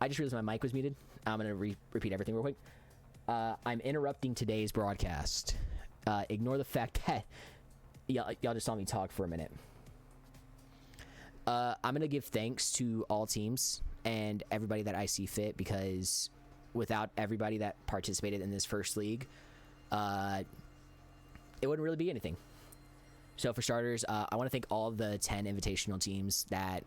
I just realized my mic was muted. I'm going to repeat everything real quick. I'm interrupting today's broadcast. Ignore the fact that y'all just saw me talk for a minute. I'm going to give thanks to all teams and everybody that I see fit, because without everybody that participated in this first league, it wouldn't really be anything. So for starters, I want to thank all the 10 invitational teams that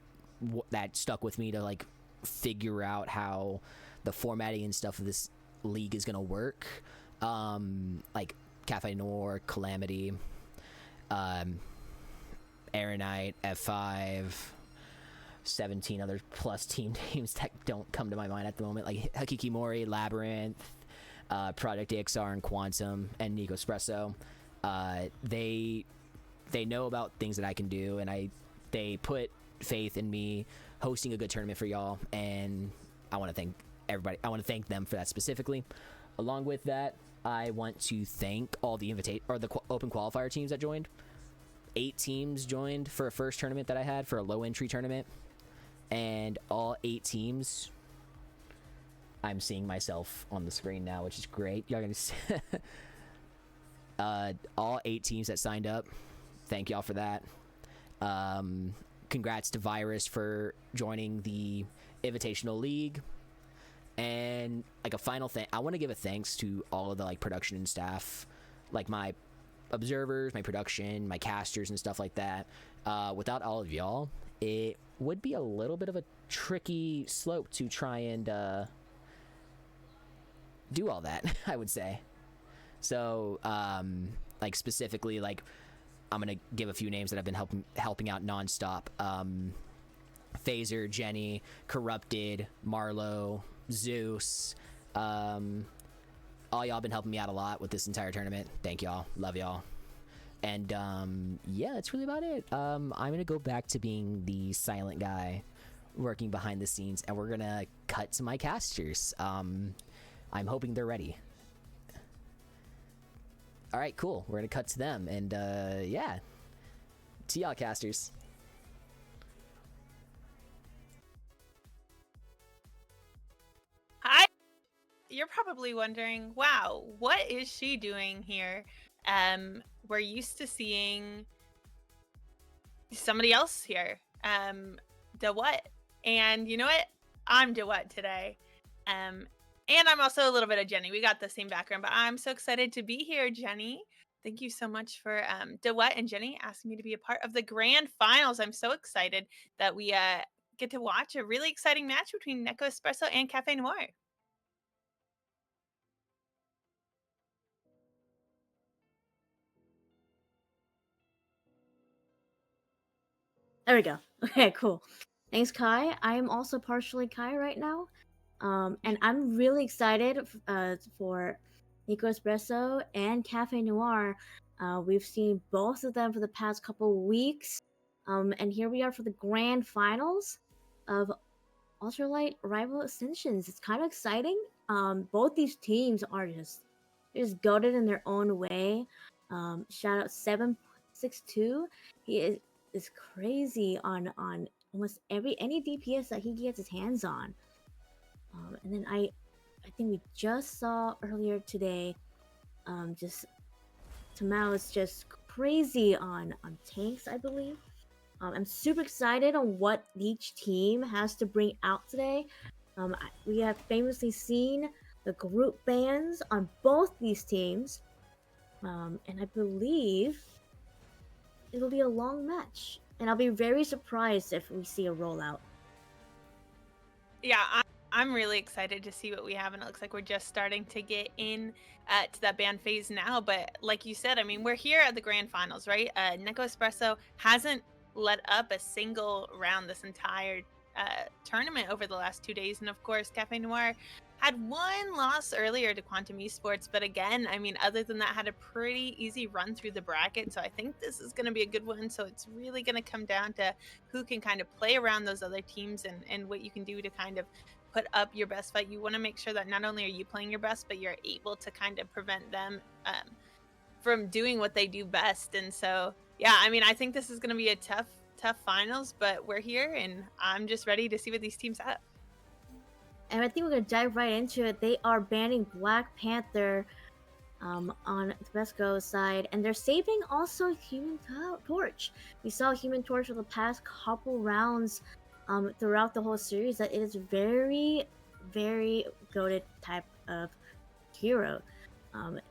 stuck with me to like figure out how the formatting and stuff of this league is gonna work. Like Cafe Noir, Calamity, Aeronite, F5, 17 other plus team names that don't come to my mind at the moment, like Hakikimori, Labyrinth, Project AXR, and Quantum, and Nekospresso. They know about things that I can do, and they put faith in me hosting a good tournament for y'all, and I want to thank everybody. I want to thank them for that specifically. Along with that, I want to thank all the open qualifier teams that joined. 8 teams joined for a first tournament that I had for a low entry tournament, and all 8 teams. I'm seeing myself on the screen now, which is great. Y'all gonna see all 8 teams that signed up. Thank y'all for that. Congrats to Virus for joining the Invitational League. And like a final thing, I want to give a thanks to all of the like production and staff, like my observers, my production, my casters, and stuff like that. Without all of y'all, it would be a little bit of a tricky slope to try and do all that, I would say. So, like specifically, like I'm gonna give a few names that I've been helping out nonstop. Phaser, Jenny, Corrupted, Marlo, Zeus. All y'all been helping me out a lot with this entire tournament. Thank y'all. Love y'all. And yeah, that's really about it. I'm gonna go back to being the silent guy working behind the scenes, and we're gonna cut to my casters. I'm hoping they're ready. All right, cool. We're gonna cut to them, and yeah, to y'all casters. Hi. You're probably wondering, wow, what is she doing here? We're used to seeing somebody else here. DeWhat. And you know what? I'm DeWhat today. And I'm also a little bit of Jenny. We got the same background, but I'm so excited to be here, Jenny. Thank you so much for DeWhat and Jenny asking me to be a part of the grand finals. I'm so excited that we get to watch a really exciting match between Nekospresso and Cafe Noir. There we go. Okay, cool. Thanks, Kai. I'm also partially Kai right now. And I'm really excited for Nekospresso and Cafe Noir. We've seen both of them for the past couple weeks. And here we are for the grand finals of Ultralight Rival Ascensions. It's kind of exciting. Both these teams are just goated in their own way. Shout out 762. He is crazy on almost any DPS that he gets his hands on. And then I think we just saw earlier today, just Tamao is just crazy on tanks, I believe. I'm super excited on what each team has to bring out today. We have famously seen the group bans on both these teams, and I believe it'll be a long match. And I'll be very surprised if we see a rollout. Yeah, I'm really excited to see what we have, and it looks like we're just starting to get in to that ban phase now. But like you said, I mean, we're here at the grand finals, right? Nekospresso hasn't let up a single round this entire tournament over the last 2 days, and of course, Cafe Noir had one loss earlier to Quantum Esports, but again, I mean, other than that, had a pretty easy run through the bracket. So I think this is going to be a good one. So it's really going to come down to who can kind of play around those other teams and what you can do to kind of put up your best fight. You want to make sure that not only are you playing your best, but you're able to kind of prevent them from doing what they do best. And so, yeah, I mean, I think this is going to be a tough finals, but we're here and I'm just ready to see what these teams have. And I think we're gonna dive right into it. They are banning Black Panther on Tabasco's side, and they're saving also Human Torch. We saw Human Torch for the past couple rounds throughout the whole series that it is very, very goated type of hero.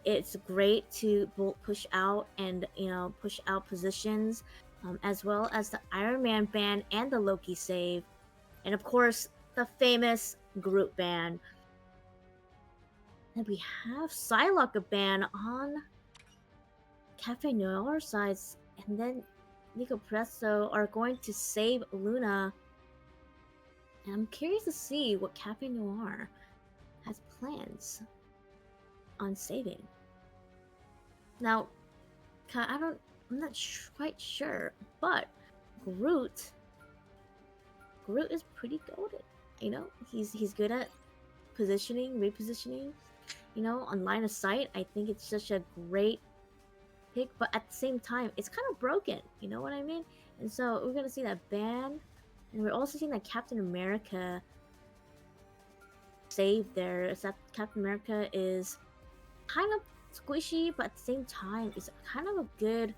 It's great to push out and push out positions, as well as the Iron Man ban and the Loki save, and of course the famous Groot ban. And we have Psylocke ban on Cafe Noir sides, and then Nekospresso are going to save Luna. And I'm curious to see what Cafe Noir has plans on saving. Now, I'm not quite sure, but Groot is pretty goated. You know, he's good at positioning, repositioning. You know, on line of sight, I think it's such a great pick, but at the same time, it's kind of broken. You know what I mean? And so we're gonna see that ban, and we're also seeing that Captain America save there. Is that Captain America is kind of squishy, but at the same time, it's kind of a good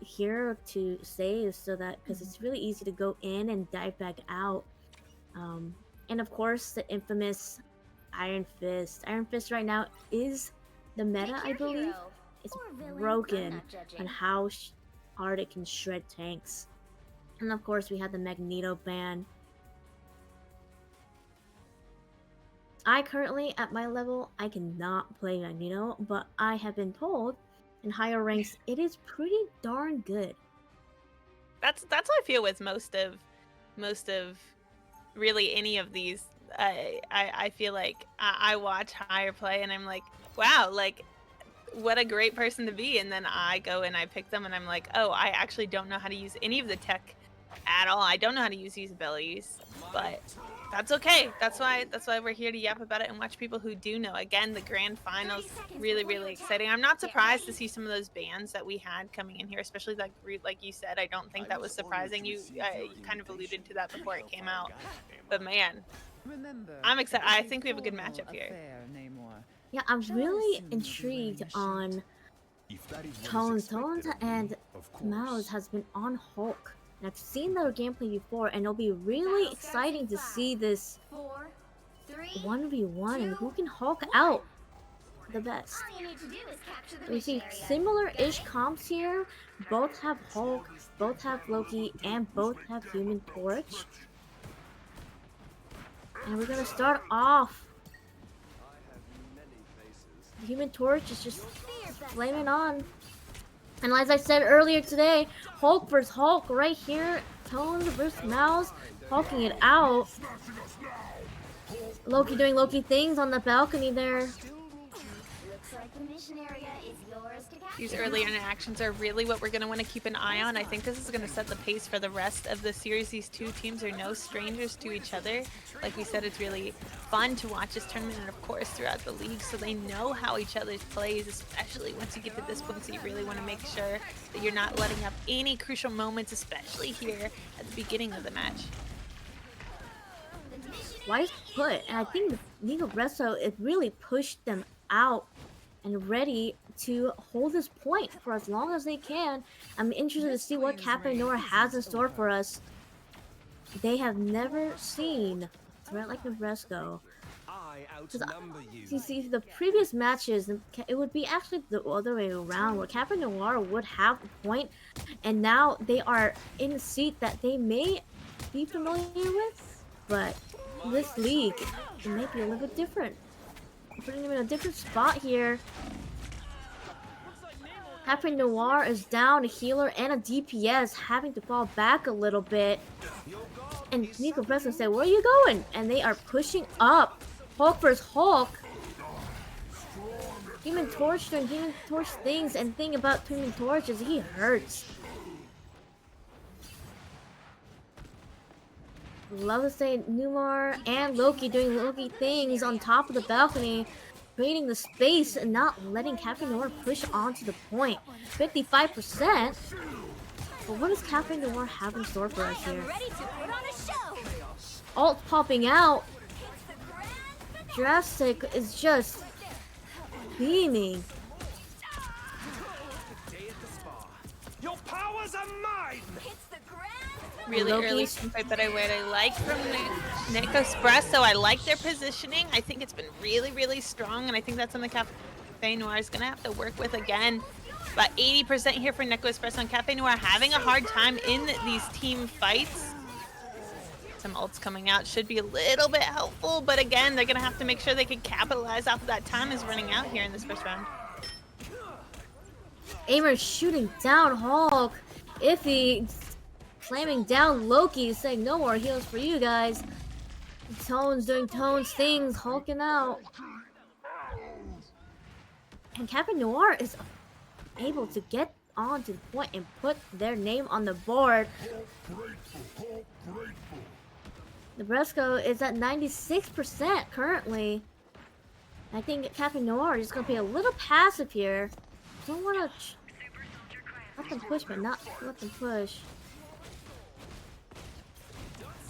hero to save, so that because it's really easy to go in and dive back out. And of course, the infamous Iron Fist. Iron Fist right now is the meta, I believe. It's broken on how hard it can shred tanks. And of course, we had the Magneto ban. I currently, at my level, I cannot play Magneto, but I have been told in higher ranks it is pretty darn good. That's how I feel with most of really any of these. I feel like I watch higher play and I'm like, wow, like what a great person to be, and then I go and I pick them and I'm like, oh, I actually don't know how to use any of the tech at all. I don't know how to use these abilities, but that's okay. That's why we're here to yap about it and watch people who do know. Again, the grand finals, really, really exciting. I'm not surprised to see some of those bans that we had coming in here, especially like you said. I don't think that was surprising. You kind of alluded to that before it came out, but man, I'm excited. I think we have a good matchup here. Yeah, I'm really intrigued on Tones. Tones and Mouse has been on Hulk. And I've seen their gameplay before, and it'll be really exciting to see this 1v1 and who can Hulk out the best. We see similar-ish comps here. Both have Hulk, both have Loki, and both have Human Torch. And we're gonna start off. The Human Torch is just flaming on. And as I said earlier today, Hulk versus Hulk right here. Tones versus Mouse, hulking it out. Loki doing Loki things on the balcony there. These early interactions are really what we're going to want to keep an eye on. I think this is going to set the pace for the rest of the series. These two teams are no strangers to each other. Like we said, it's really fun to watch this tournament and, of course, throughout the league, so they know how each other plays, especially once you get to this point. So you really want to make sure that you're not letting up any crucial moments, especially here at the beginning of the match. Wise put, and I think Nekospresso, it really pushed them out and ready to hold this point for as long as they can. I'm interested to see what Cafe Noir has in store for us. They have never seen a threat like Nekospresso. You see, the previous matches, it would be actually the other way around, where Cafe Noir would have a point, and now they are in a seat that they may be familiar with, but this league, it may be a little bit different. Putting them in a different spot here. Cafe Noir is down a healer and a DPS, having to fall back a little bit. And Nekospresso said, "Where are you going?" And they are pushing up. Hulk versus Hulk. Human Torch doing Human Torch things, and the thing about Human Torch is he hurts. Love to say Noir and Loki doing Loki things on top of the balcony, creating the space and not letting Cafe Noir push onto the point. 55%. But what does Cafe Noir have in store for us here? Alt popping out. Jurassic is just beaming. Your powers are mine. Really early Loki's- fight, but what I like from Nekospresso, I like their positioning. I think it's been really, really strong, and I think that's something Cafe Noir is going to have to work with again. About 80% here for Nekospresso, and Cafe Noir having a hard time in these team fights. Some ults coming out should be a little bit helpful, but again, they're going to have to make sure they can capitalize off of that time is running out here in this first round. Aimer shooting down Hulk. Iffy slamming down Loki, saying no more heals for you guys. Tones doing Tones things, hulking out. And Cafe Noir is able to get on to the point and put their name on the board. Nebraska is at 96% currently. I think Cafe Noir is going to be a little passive here. Don't want to let them push, but not let them push.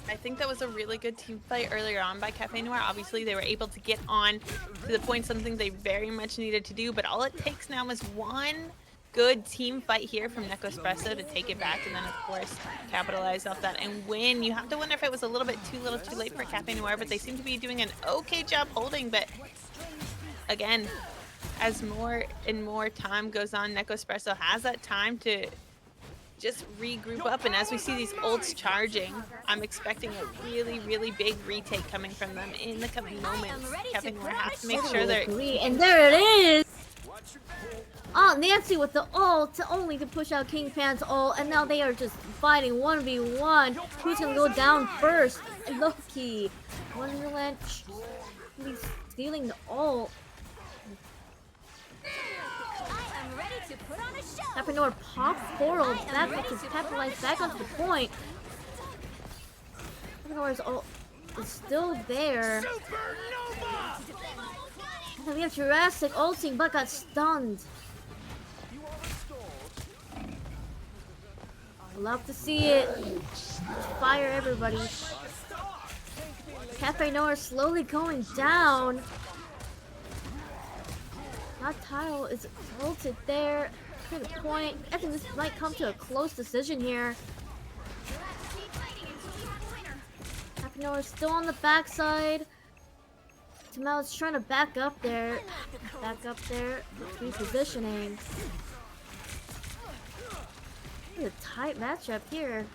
I think that was a really good team fight earlier on by Cafe Noir. Obviously, they were able to get on to the point, something they very much needed to do, but all it takes now is one good team fight here from Nekospresso to take it back and then, of course, capitalize off that and win. You have to wonder if it was a little bit too little too late for Cafe Noir, but they seem to be doing an okay job holding, but again, as more and more time goes on, Nekospresso has that time to just regroup up, and as we see these ults charging, I'm expecting a really, really big retake coming from them in the coming moments. Cafe Noir has to make sure they're... And there it is! Oh, Nancy with the ult, only to push out King Pan's ult, and now they are just fighting 1v1. Who's gonna go down first? Loki. Wonderland stealing the ult. Cafe Noir pops portal back to capitalize back onto the point. Cafe Noir's ult is still there. And then we have Jurassic ulting but got stunned. Love to see it. Fire everybody. Cafe Noir slowly going down. That tile is ulted there. To the point. I think this might come to a close decision here. Cafe Noir is still on the backside. Tamel is trying to back up there. Repositioning. A tight matchup here.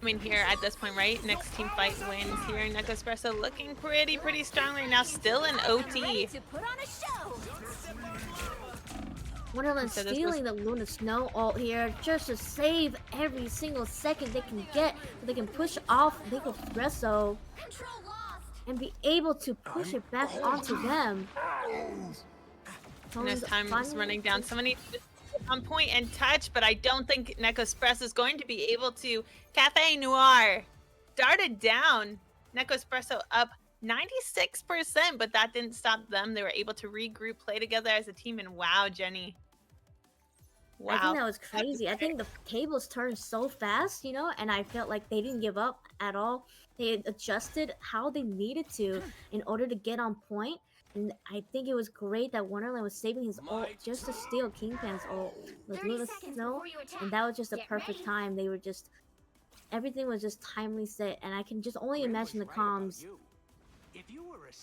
I mean, here at this point, right? Next team fight wins here. Nekospresso looking pretty strong right now. Still in OT. Wonderland So stealing the Luna Snow ult here just to save every single second they can get so they can push off Nekospresso and be able to push it back onto them. And as time is running down, somebody on point and touch, but I don't think Nekospresso is going to be able to. Cafe Noir started down. Nekospresso up 96%, but that didn't stop them. They were able to regroup, play together as a team, and wow, Jenny. Wow. I think that was crazy. I think the tables turned so fast, you know, and I felt like they didn't give up at all. They adjusted how they needed to in order to get on point. And I think it was great that Wonderland was saving his ult just to steal Kingpan's ult with Luna Snow, and that was just a perfect time. They were just, everything was just timely set, and I can just only imagine the comms.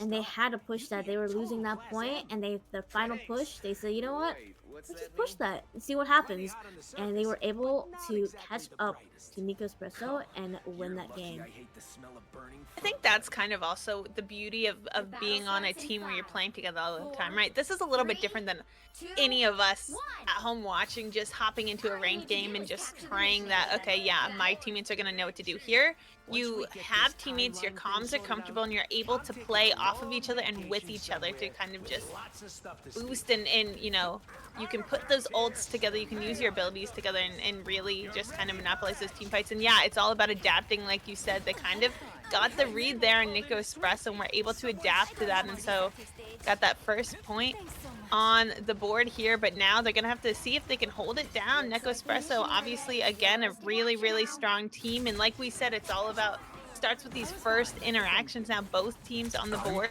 And they had to push that. They were losing that point, and the final push, they said, you know what? Let's just push that and see what happens. And they were able to catch up to Nekospresso and win that game. I think that's kind of also the beauty of being on a team where you're playing together all the time, right? This is a little bit different than any of us at home watching, just hopping into a ranked game and just praying that, okay, yeah, my teammates are going to know what to do. Here, you have teammates, your comms are comfortable, and you're able able to play off of each other and with each other to kind of just boost and you know, you can put those ults together, you can use your abilities together and really just kind of monopolize those team fights. And yeah, it's all about adapting, like you said. They kind of got the read there in Nekospresso and were able to adapt to that, and so got that first point on the board here. But now they're gonna have to see if they can hold it down. Nekospresso, obviously, again, a really strong team, and like we said, it's all about starts with these first interactions. Now both teams on the board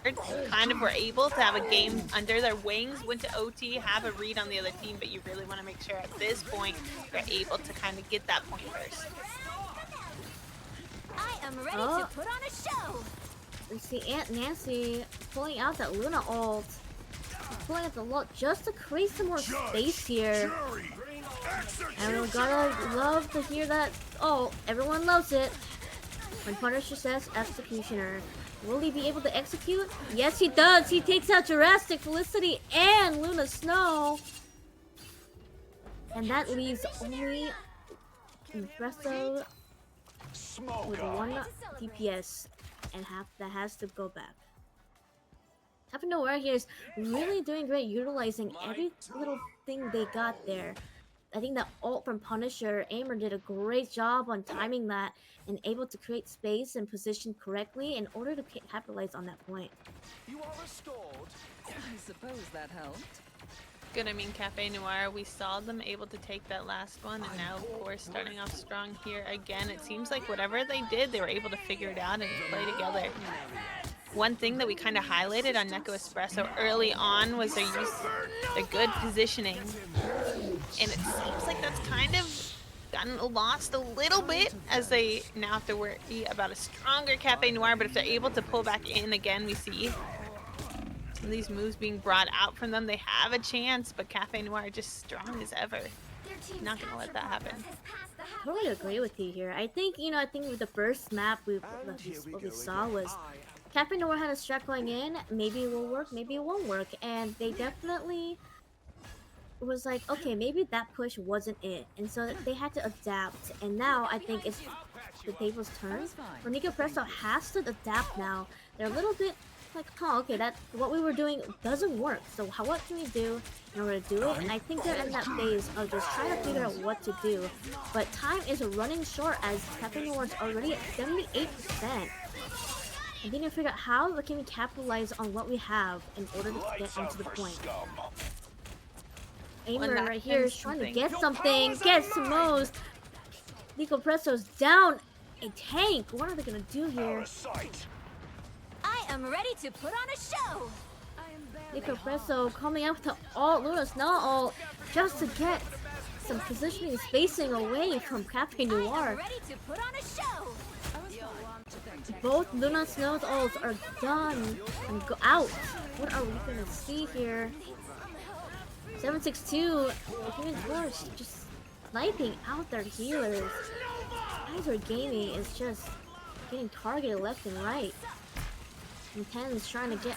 kind of were able to have a game under their wings, went to OT, have a read on the other team, but you really want to make sure at this point you're able to kind of get that point first. I am ready to put on a show. We see Aunt Nancy pulling out that Luna ult. Pulling out the ult just to create some more space here. And we're gonna love to hear that. Oh, everyone loves it. When Punisher says executioner. Will he be able to execute? Yes, he does. He takes out Jurassic, Felicity, and Luna Snow. And that leaves only Espresso with 1 DPS. And that has to go back. Noir here is really doing great, utilizing every little thing they got there. I think that ult from Punisher, Aimer did a great job on timing that and able to create space and position correctly in order to capitalize on that point. You are restored. I suppose that helped. Good, I mean, Cafe Noir, we saw them able to take that last one, and now, of course, starting off strong here again. It seems like whatever they did, they were able to figure it out and play together. One thing that we kind of highlighted on Nekospresso early on was their good positioning. And it seems like that's kind of gotten lost a little bit as they now have to worry about a stronger Cafe Noir. But if they're able to pull back in again, we see some of these moves being brought out from them. They have a chance, but Cafe Noir just strong as ever. Not gonna let that happen. I totally agree with you here. I think, I think with the first map what we saw was Cafe Noir had a strat going in. Maybe it will work, maybe it won't work. And they definitely was like, okay, maybe that push wasn't it. And so they had to adapt. And now I think it's the table's turn. For Nekospresso has to adapt now. They're a little bit like, oh, okay, that what we were doing doesn't work. So what can we do in order to do it? And I think they're in that phase of just trying to figure out what to do. But time is running short as Cafe Noir is already at 78%. I need to figure out how we can capitalize on what we have in order to get onto the point. Aimer right here is trying to get something, get some moves. Nekospresso's down a tank. What are they gonna do here? I am ready to put on a show. Nekospresso coming out with the ult, Luna Snow ult, just to get some positioning and spacing away from Cafe I am Noir. ready to put on a show. Both Luna Snow's ults are done and go out. What are we gonna see here? 762, even worse, just sniping out their healers. Kaiser Gaming is just getting targeted left and right. And Ten is trying to get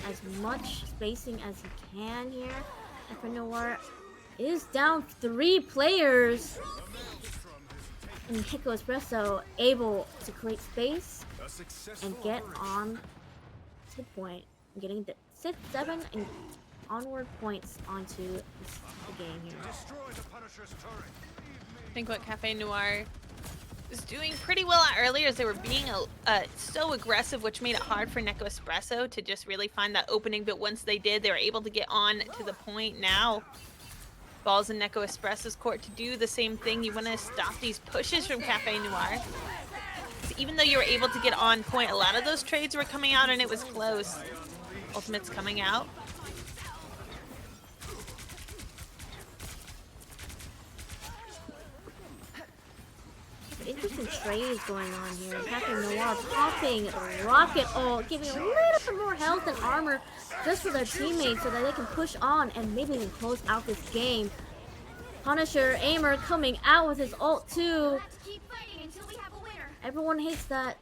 as much spacing as he can here. Cafe Noir is down 3 players. And Nekospresso able to create space and get on to the point, getting the 6, 7, and onward points onto the game here. I think what Cafe Noir was doing pretty well at earlier is they were being so aggressive, which made it hard for Nekospresso to just really find that opening. But once they did, they were able to get on to the point. Now ball's in Nekospresso's court to do the same thing. You want to stop these pushes from Cafe Noir. So even though you were able to get on point, a lot of those trades were coming out and it was close. Ultimate's coming out. Interesting trades going on here. Cafe Noir popping rocket ult, giving a little bit more health and armor just for their teammates so that they can push on and maybe even close out this game. Punisher, Aimer coming out with his ult too. Everyone hates that.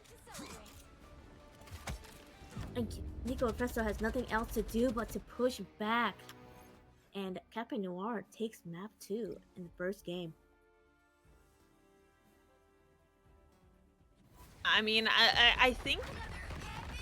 And Nekospresso has nothing else to do but to push back. And Cafe Noir takes map 2 in the first game. I mean, I think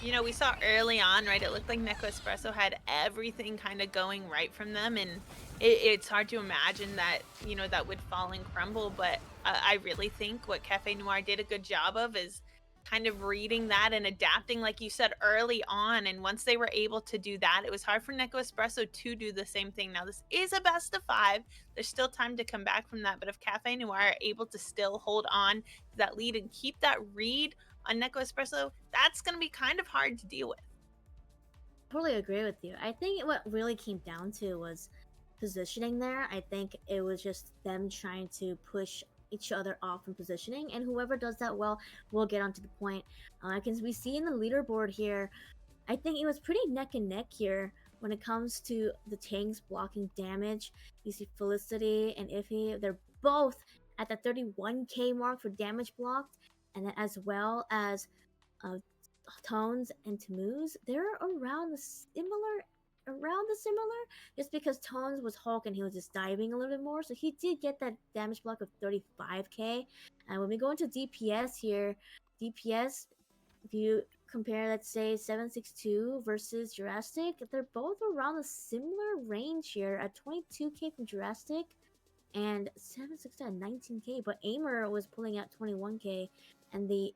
you know, we saw early on, right? It looked like Nekospresso had everything kind of going right from them, and it's hard to imagine that, you know, that would fall and crumble. But I really think what Cafe Noir did a good job of is kind of reading that and adapting, like you said, early on. And once they were able to do that, it was hard for Nekospresso to do the same thing. Now, this is a best of 5. There's still time to come back from that. But if Cafe Noir are able to still hold on to that lead and keep that read on Nekospresso, that's going to be kind of hard to deal with. Totally agree with you. I think what really came down to was positioning there. I think it was just them trying to push each other off from positioning, and whoever does that well will get onto the point. Because we see in the leaderboard here, I think it was pretty neck and neck here when it comes to the tanks blocking damage. You see Felicity and Iffy, they're both at the 31k mark for damage blocked, and then as well as uh, Tones and Tammuz, they're around the similar, just because Tones was Hulk and he was just diving a little bit more, so he did get that damage block of 35k. And when we go into DPS here, DPS, if you compare, let's say 762 versus Jurassic, they're both around a similar range here at 22k from Jurassic and 762 at 19k, but Aimer was pulling out 21k, and the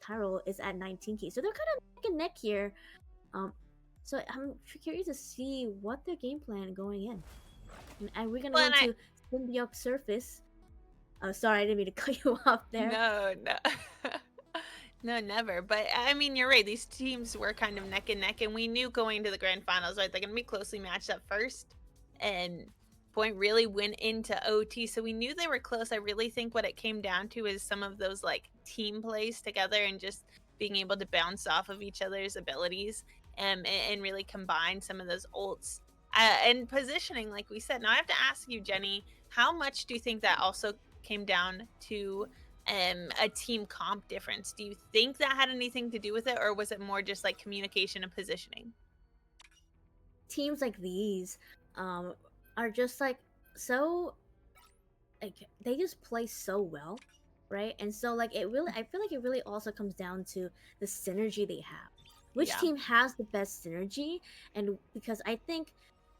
Tyrell is at 19k. So they're kind of neck and neck here. So I'm curious to see what their game plan going in. And we're gonna go into Symbiote Surface. Oh, sorry, I didn't mean to cut you off there. No. No, never. But I mean, you're right. These teams were kind of neck and neck, and we knew going to the grand finals, right? They're going to be closely matched up first. And Point really went into OT, so we knew they were close. I really think what it came down to is some of those like team plays together and just being able to bounce off of each other's abilities and really combine some of those ults and positioning, like we said. Now I have to ask you, Jenny, how much do you think that also came down to a team comp difference? Do you think that had anything to do with it, or was it more just like communication and positioning? Teams like these are just like so, like, they just play so well, right? And so like I feel like it really also comes down to the synergy they have. Which team has the best synergy? And because I think,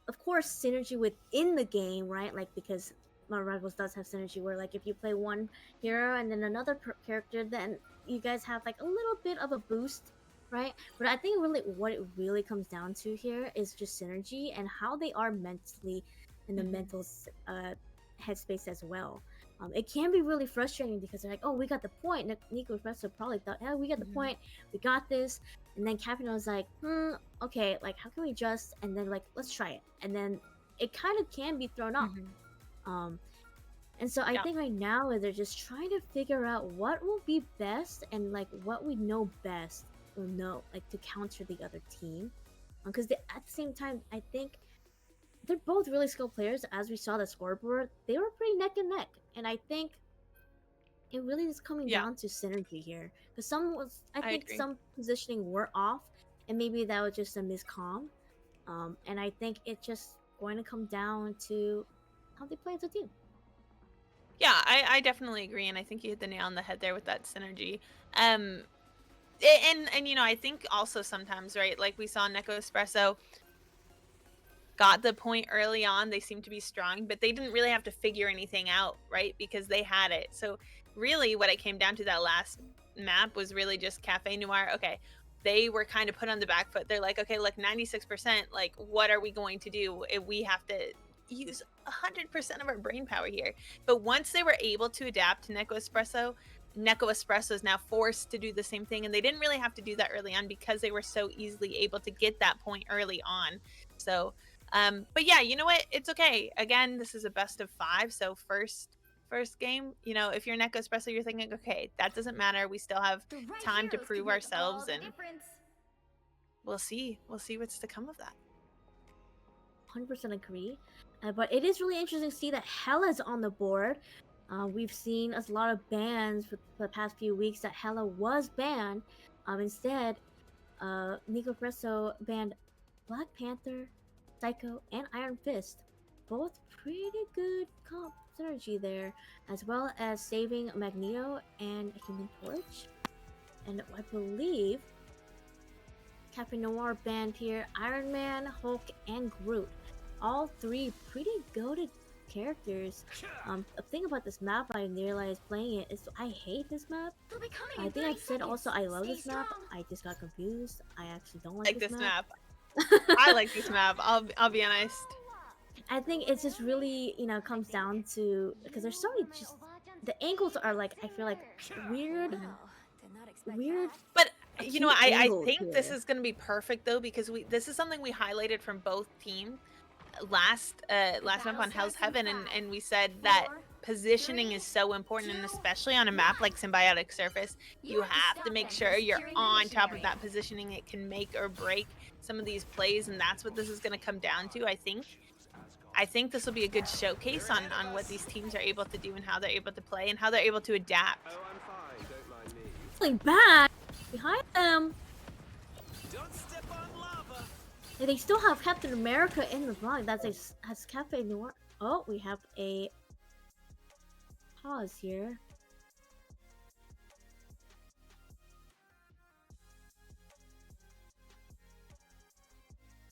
of course, synergy within the game, right? Like, because my Rivals does have synergy where, like, if you play one hero and then another character, then you guys have like a little bit of a boost, right? But I think really what it really comes down to here is just synergy and how they are mentally in the mental headspace as well. It can be really frustrating because they're like, oh, we got the point. Nekospresso probably thought, yeah, we got the point. We got this. And then Captain was like, okay, like, how can we just, and then like, let's try it. And then it kind of can be thrown off. And so I think right now they're just trying to figure out what will be best and like what we know best will know, like, to counter the other team. Because at the same time, I think they're both really skilled players. As we saw the scoreboard, they were pretty neck and neck. And I think it really is coming down to synergy here. Because I think some positioning were off, and maybe that was just a miscomm. And I think it's just going to come down to how they play as a team. Yeah, I definitely agree, and I think you hit the nail on the head there with that synergy. And you know, I think also sometimes, right, like we saw Nekospresso got the point early on. They seemed to be strong, but they didn't really have to figure anything out, right? Because they had it. So really what it came down to that last map was really just Cafe Noir. Okay, they were kind of put on the back foot. They're like, okay, look, 96%, like, what are we going to do if we have to use 100% of our brain power here? But once they were able to adapt to Nekospresso is now forced to do the same thing, and they didn't really have to do that early on because they were so easily able to get that point early on. So but yeah, you know what, it's okay. Again, this is a best of 5, so first game, you know, if you're Nekospresso, you're thinking, okay, that doesn't matter, we still have time to prove ourselves, and we'll see what's to come of that. 100% agree. But it is really interesting to see that Hella's on the board. We've seen a lot of bans for the past few weeks that Hella was banned. Instead, Nekospresso banned Black Panther, Psycho, and Iron Fist. Both pretty good comp synergy there, as well as saving Magneto and Human Torch. And I believe Cafe Noir band here. Iron Man, Hulk, and Groot. All three pretty goated characters. A thing about this map I realized playing it is I hate this map. I think I said also I love this map. I just got confused. I actually don't like this map. I like this map. I'll be honest. I think it's just really, you know, comes down to because there's so many just the angles are like I feel like weird. But you know, I angles think this here. is going to be perfect though because this is something we highlighted from both teams last map on Hell's Heaven, and we said that positioning is so important, and especially on a map like Symbiotic Surface, you have to make sure you're on top of that positioning. It can make or break some of these plays, and that's what this is going to come down to. I think this will be a good showcase on what these teams are able to do and how they're able to play and how they're able to adapt. Oh, I'm fine. Don't mind me. Something bad behind them. Don't step on lava. They still have Captain America in the vlog. Has Cafe Noir. Oh, we have a pause here.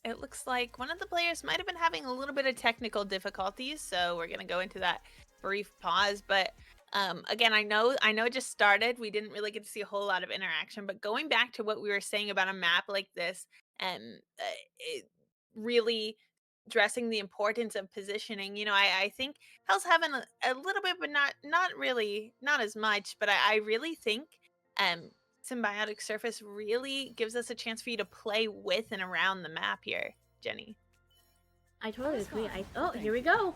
It looks like one of the players might have been having a little bit of technical difficulties, so we're gonna go into that brief pause. But again, I know it just started. We didn't really get to see a whole lot of interaction, but going back to what we were saying about a map like this, and it really stressing the importance of positioning. You know, I think Hell's Heaven a little bit, but not really, not as much. But I really think Symbiotic Surface really gives us a chance for you to play with and around the map here, Jenny. I totally agree. Oh, here we go.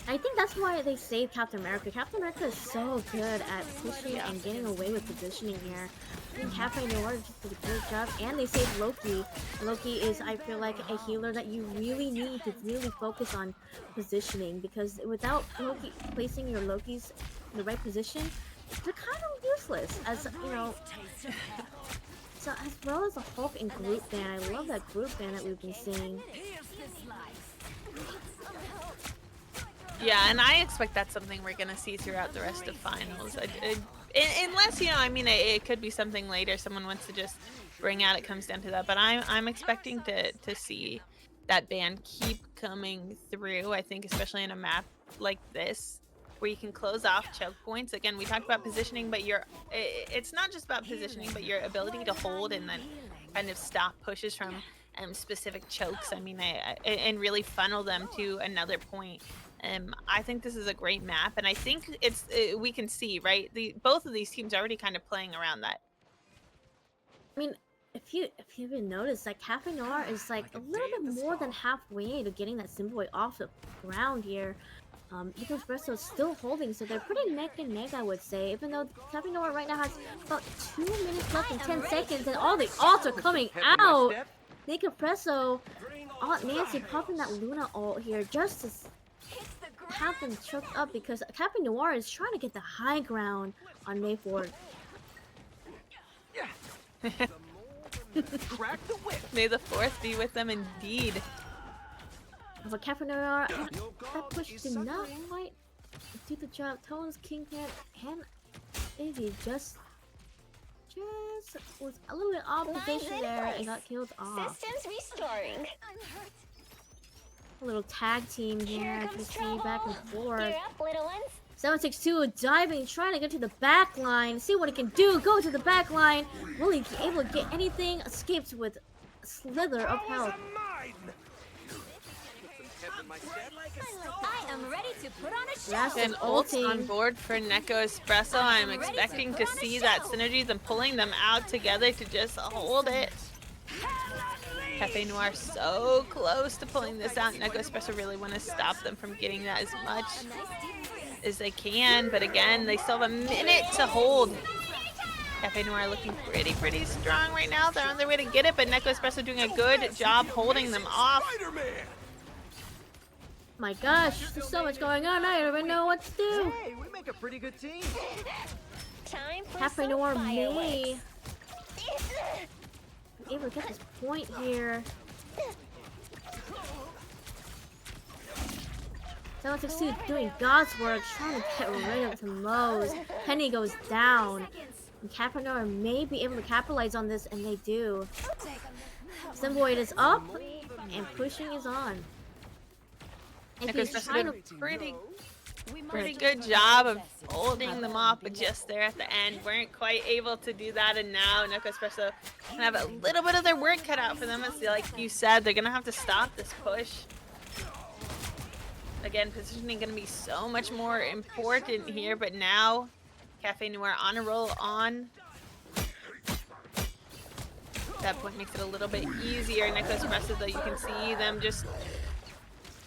I think that's why they saved Captain America. Captain America is so good at pushing and getting away with positioning here. I think Cafe Noir just did a great job, and they saved Loki. Loki is, I feel like, a healer that you really need to really focus on positioning, because without Loki placing your Lokis in the right position, they're kind of useless. As you know, so as well as the Hulk and Groot band. I love that Groot band that we've been seeing. Yeah, and I expect that's something we're gonna see throughout the rest of finals. Unless, you know, I mean, it could be something later someone wants to just bring out. It comes down to that, but I'm expecting to see that band keep coming through. I think especially in a map like this where you can close off choke points. Again, we talked about positioning, but it's not just about positioning, but your ability to hold and then kind of stop pushes from specific chokes. I mean, and really funnel them to another point. I think this is a great map, and I think we can see, right? Both of these teams are already kind of playing around that. I mean, if you even notice, like Cafe Noir is like a little bit more than halfway to getting that Symbiote off the ground here. Nekospresso is still holding, so they're pretty neck and neck, I would say. Even though Cafe Noir right now has about 2 minutes left and 10 seconds, and all the ults are coming out. Nekospresso, Nancy popping that Luna ult here just to have them choked up, because Cafe Noir is trying to get the high ground on May 4th. May the 4th be with them indeed. But Cafe Noir, that push did not quite do the job. Tones, Kingpin, and Iggy just was a little bit off position there and got killed off. Systems restoring. A little tag team here, as you see, back and forth. Gear up, little ones. 762 diving, trying to get to the back line, see what he can do. Go to the back line. Will he be able to get anything? Escapes with a slither of health. I am ready to put on a show. Last And ults on board for Nekospresso. I'm expecting to see that synergies and pulling them out together to just hold it. Cafe Noir so close to pulling this out. Nekospresso really want to stop them from getting that as much as they can, but again, they still have a minute to hold. Cafe Noir looking pretty strong right now. They're on their way to get it, but Nekospresso doing a good job holding them off. My gosh, there's so much going on. I don't even know what to do. Hey, we make a pretty good team. Time for Cafe some Noir fireworks. may be able to get this point here. 762 doing God's work, trying to get rid of the Moes. Penny goes down. And Capricorn may be able to capitalize on this, and they do. Symbiote is up, and pushing is on. And he's Nekospresso trying did to... a pretty good job of holding them off, but just there at the end weren't quite able to do that. And now Nekospresso can have a little bit of their work cut out for them, as like you said, they're gonna have to stop this push. Again, positioning gonna be so much more important here, but now Cafe Noir on a roll on. That point makes it a little bit easier. Nekospresso, though, you can see them just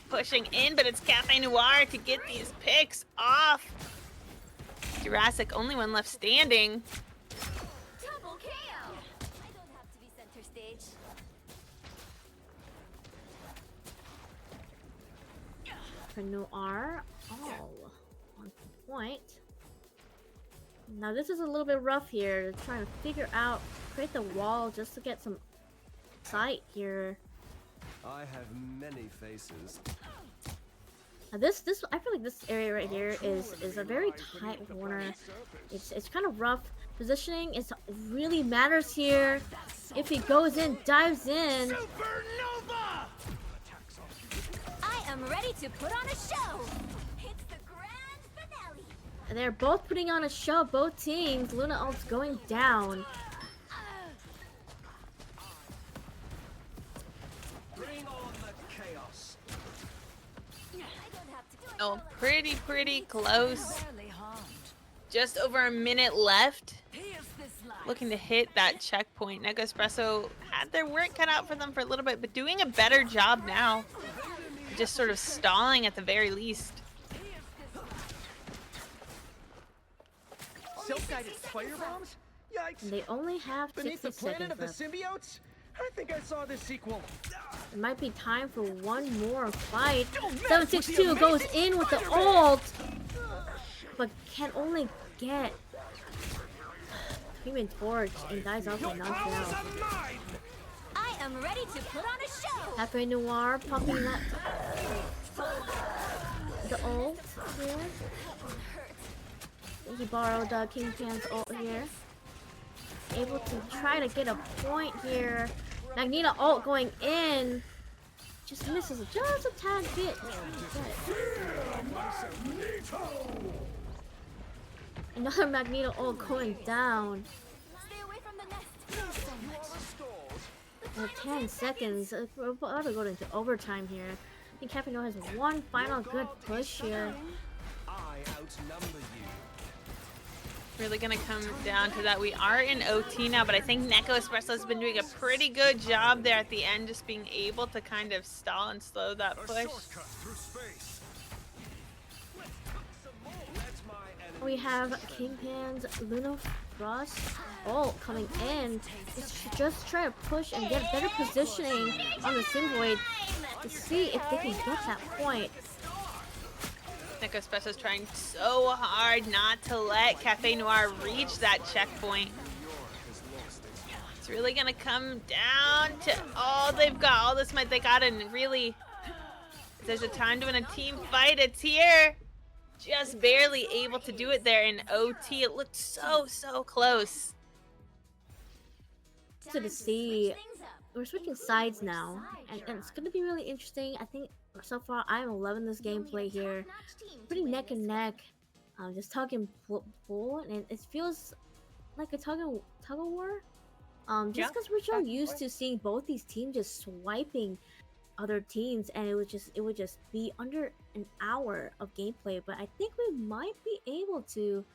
pushing in, but it's Cafe Noir to get these picks off. Jurassic, only one left standing. Double KO. I don't have to be center stage. For Noir, on point. Now this is a little bit rough here. They're trying to figure out, create the wall just to get some sight here. I have many faces. Now this I feel like this area right here is a very tight corner. It's kind of rough. Positioning is really matters here. If he goes in, dives in. I am ready to put on a show. It's the grand finale. They're both putting on a show, both teams. Luna ult's going down. Bring on the chaos. I don't have to do it. Oh, pretty close. Barely harmed. Just over a minute left. Here's this life. Looking to hit that checkpoint. Nekospresso had their work cut out for them for a little bit, but doing a better job now. Just sort of stalling at the very least. Self-guided fire bombs? Yikes! And they only have Beneath 60 the planet seconds of the left. symbiotes? I think I saw this sequel. It might be time for one more fight. 762 goes in with the ult, but can only get Human Torch and dies off and knocks out. I am ready to put on a show. Cafe Noir pumping that the ult here. I think he borrowed Kingpan's ult here. Able to try to get a point here. Magneto ult going in. Just misses just a tad bit. Another Magneto ult going down. Stay away from the nest. So much. 10 seconds. We're about to go into overtime here. I think Cafe Noir has one final good push here. I outnumber you. Really gonna come down to that. We are in OT now, but I think Nekospresso has been doing a pretty good job there at the end, just being able to kind of stall and slow that push. We have Kingpan's Luna Frost ult coming in. Just try to push and get better positioning on the Symbiote to see if they can get that point. Nekospresso is trying so hard not to let Cafe Noir reach that checkpoint. It's really gonna come down to all they've got, all this might they got, and really, if there's a time to win a team fight, it's here. Just barely able to do it there in OT. It looked so close. To see, we're switching sides now, and it's going to be really interesting. I think so far I'm loving this gameplay here. Pretty neck and neck, just tug and pull, and it feels like a tug of war. Just because we're so used to seeing both these teams just swiping other teams, and it would just be under an hour of gameplay. But I think we might be able to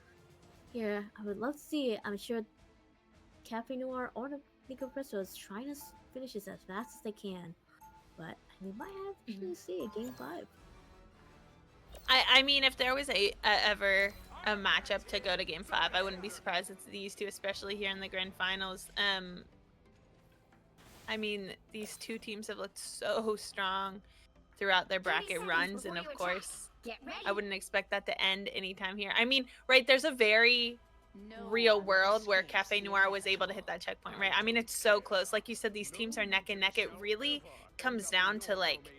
here. I would love to see it. I'm sure Cafe Noir or Nekospresso is trying to finish this as fast as they can, but we might have to see game 5. I mean, if there was ever a matchup to go to game 5, I wouldn't be surprised it's these two, especially here in the grand finals. I mean, these two teams have looked so strong throughout their bracket runs, and of course, I wouldn't expect that to end anytime here. I mean, right, there's a very real world where Cafe Noir was able to hit that checkpoint, right? I mean, it's so close. Like you said, these teams are neck and neck. It really comes down to, like,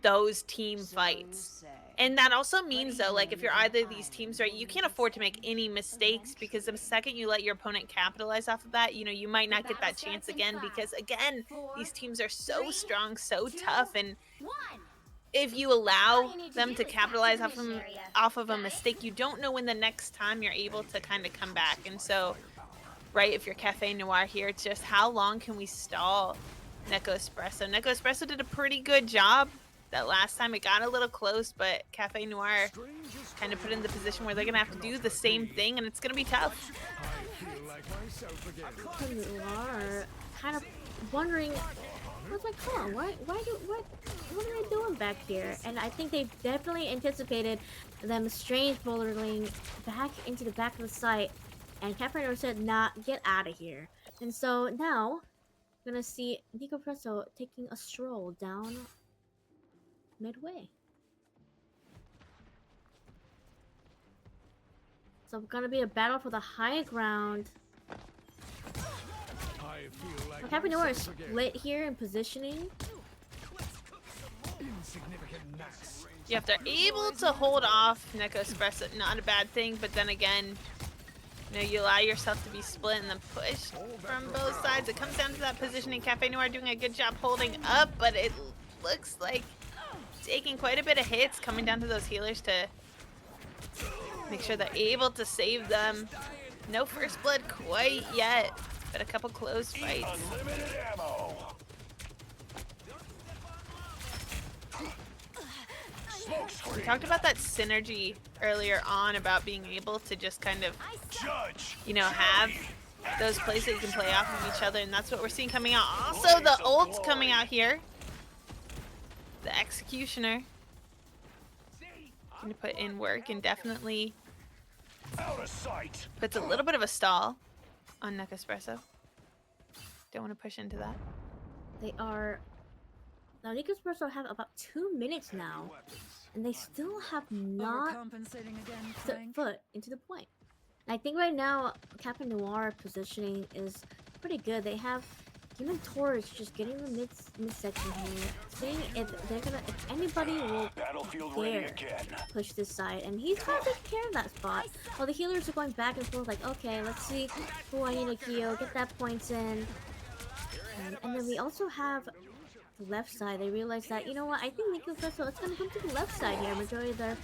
those team fights. And that also means, though, like, if you're either of these teams, right, you can't afford to make any mistakes, because the second you let your opponent capitalize off of that, you know, you might not get that chance again, because, again, these teams are so strong, so tough, and if you allow them to capitalize off of a mistake, you don't know when the next time you're able to kind of come back. And so, right, if you're Cafe Noir here, it's just how long can we stall Nekospresso? Nekospresso did a pretty good job that last time. It got a little close, but Cafe Noir kind of put in the position where they're going to have to do the same thing, and it's going to be tough. Cafe Noir kind of wondering, I was like, huh, what are they doing back here? And I think they definitely anticipated them strange bouldering back into the back of the site, and Cafe Noir said, nah, get out of here. And so now, we're gonna see Nekospresso taking a stroll down midway. So it's gonna be a battle for the high ground. Cafe Noir is split here in positioning. Yeah, if they're able to hold off Nekospresso, not a bad thing, but then again, you know, you allow yourself to be split and then pushed from both sides. It comes down to that positioning. Cafe Noir doing a good job holding up, but it looks like taking quite a bit of hits, coming down to those healers to make sure they're able to save them. No first blood quite yet, but a couple close fights. We talked about that synergy earlier on, about being able to just kind of, you know, have those plays that you can play off of each other, and that's what we're seeing coming out. Also, the ult's coming out here. The Executioner going to put in work and definitely puts a little bit of a stall on Nekospresso. Don't want to push into that. They are... Now, Nekospresso have about 2 minutes now, and they still have not set foot into the point. And I think right now, Cafe Noir positioning is pretty good. They have Human Torch just getting the midsection here, seeing if they're gonna, if anybody will dare push this side, and he's trying to take care of that spot. While the healers are going back and forth, like, okay, let's see who I need to heal, get that points in. And then we also have the left side. They realize that, you know what, I think Nekospresso is gonna come to the left side here. Majority of their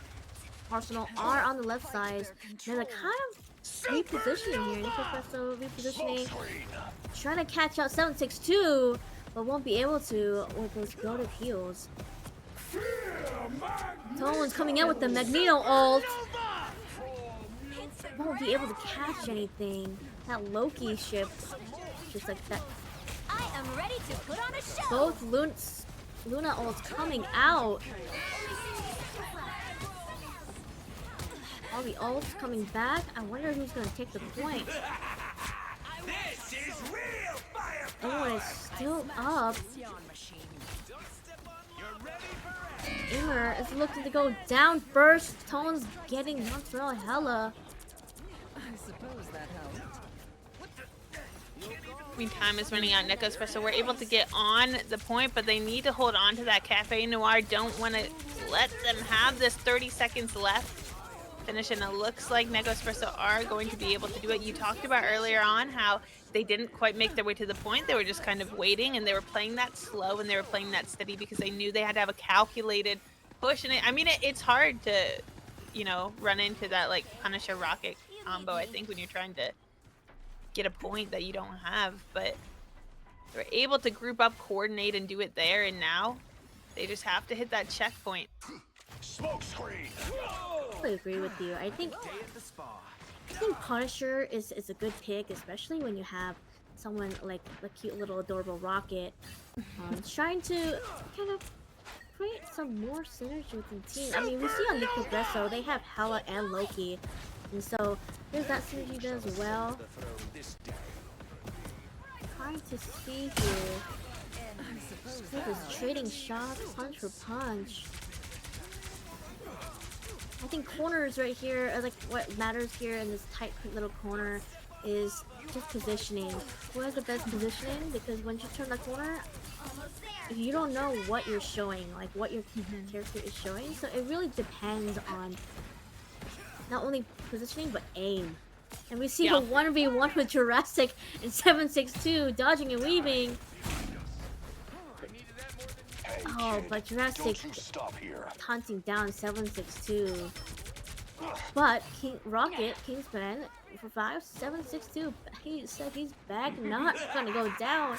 arsenal are on the left side. They're like kind of repositioning here. Nekospresso repositioning, trying to catch out 762, but won't be able to with those goated heals. Tone's coming in with the Magneto ult. Won't be able to catch anything. That Loki ship, just like that. I am ready to put on a show. Both Luna ults coming out. All the ults coming back. I wonder who's gonna take the point. Everyone is still up. Aimer is looking to go down first. Tone's getting Montreal hella. I suppose that helped. I mean, time is running out. Nekospresso were able to get on the point, but they need to hold on to that. Cafe Noir don't want to let them have this 30 seconds left. Finish, and it looks like Nekospresso are going to be able to do it. You talked about earlier on how they didn't quite make their way to the point. They were just kind of waiting, and they were playing that slow, and they were playing that steady because they knew they had to have a calculated push. And I mean, it's hard to, you know, run into that, like, Punisher Rocket combo, I think, when you're trying to get a point that you don't have, but they're able to group up, coordinate, and do it there, and now they just have to hit that checkpoint. I totally agree with you. I think Punisher is a good pick, especially when you have someone like a cute little adorable Rocket trying to kind of create some more synergy within the team. I mean, we see on Nekospresso, they have Hela and Loki, and so there's that synergy there as well. Trying to see here. This trading shots, punch for punch. I think corners right here are like what matters here in this tight little corner is just positioning. Who has the best positioning? Because once you turn the corner, you don't know what you're showing, like what your character is showing. So it really depends on not only positioning but aim. And we see a 1v1 with Jurassic and 762 dodging and weaving. Oh, but Jurassic hunting down 762. But Kingsman for 762. He said he's back, not gonna go down.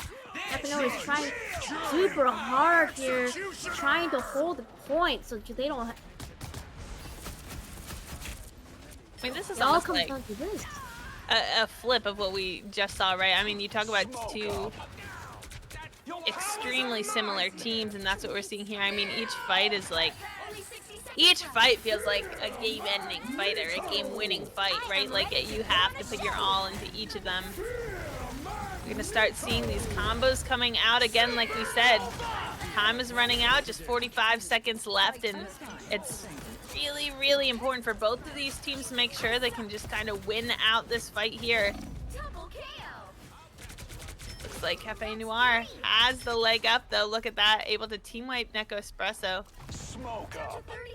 Epino is trying super hard here, trying to hold the point so they don't. I mean, this is It all almost comes like down to this. a flip of what we just saw, right? I mean, you talk about two extremely similar teams, and that's what we're seeing here. I mean, each fight is like, each fight feels like a game-ending fight or a game-winning fight, right? Like, you have to put your all into each of them. We're gonna start seeing these combos coming out again, like we said. Time is running out, just 45 seconds left, and it's really, really important for both of these teams to make sure they can just kind of win out this fight here. Looks like Cafe Noir has the leg up, though. Look at that, able to team wipe Nekospresso.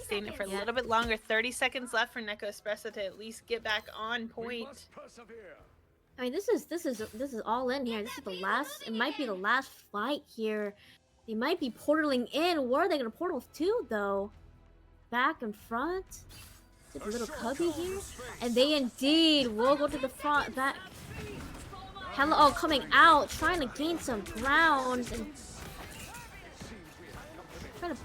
Staying it for a little bit longer. 30 seconds left for Nekospresso to at least get back on point. I mean, this is all in here. This is the last. It might be the last fight here. They might be portaling in. Where are they gonna portal to, though? Back and front? Just a little cubby here, and they indeed will go to the front. Back. Hello, coming out, trying to gain some ground, and trying to.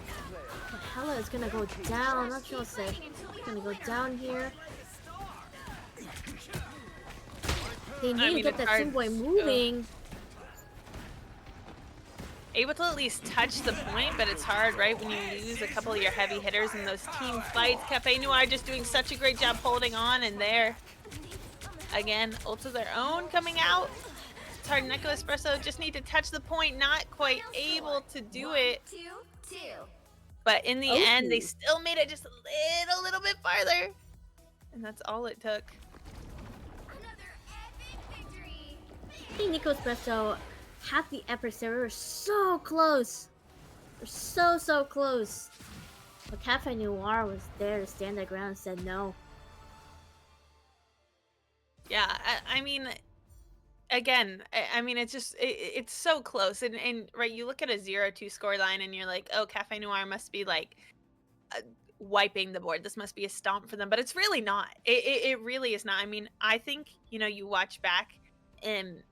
Hella is gonna go down. I'm not sure what's it. Gonna go down here. They need to get that Team Boy moving. Able to at least touch the point, but it's hard, right? When you lose a couple of your heavy hitters in those team fights. Cafe Noir just doing such a great job holding on, and there. Again, ult of their own coming out. It's hard. Nekospresso just need to touch the point, not quite able to do it. But in the end, they still made it just a little bit farther. And that's all it took. I think Nekospresso had the adversary so close. They're so close. But Cafe Noir was there to stand their ground and said no. Yeah, I mean, again, I mean, it's just, it's so close. And right, you look at a 0-2 scoreline and you're like, oh, Cafe Noir must be like wiping the board. This must be a stomp for them. But it's really not. It really is not. I mean, I think, you know, you watch back in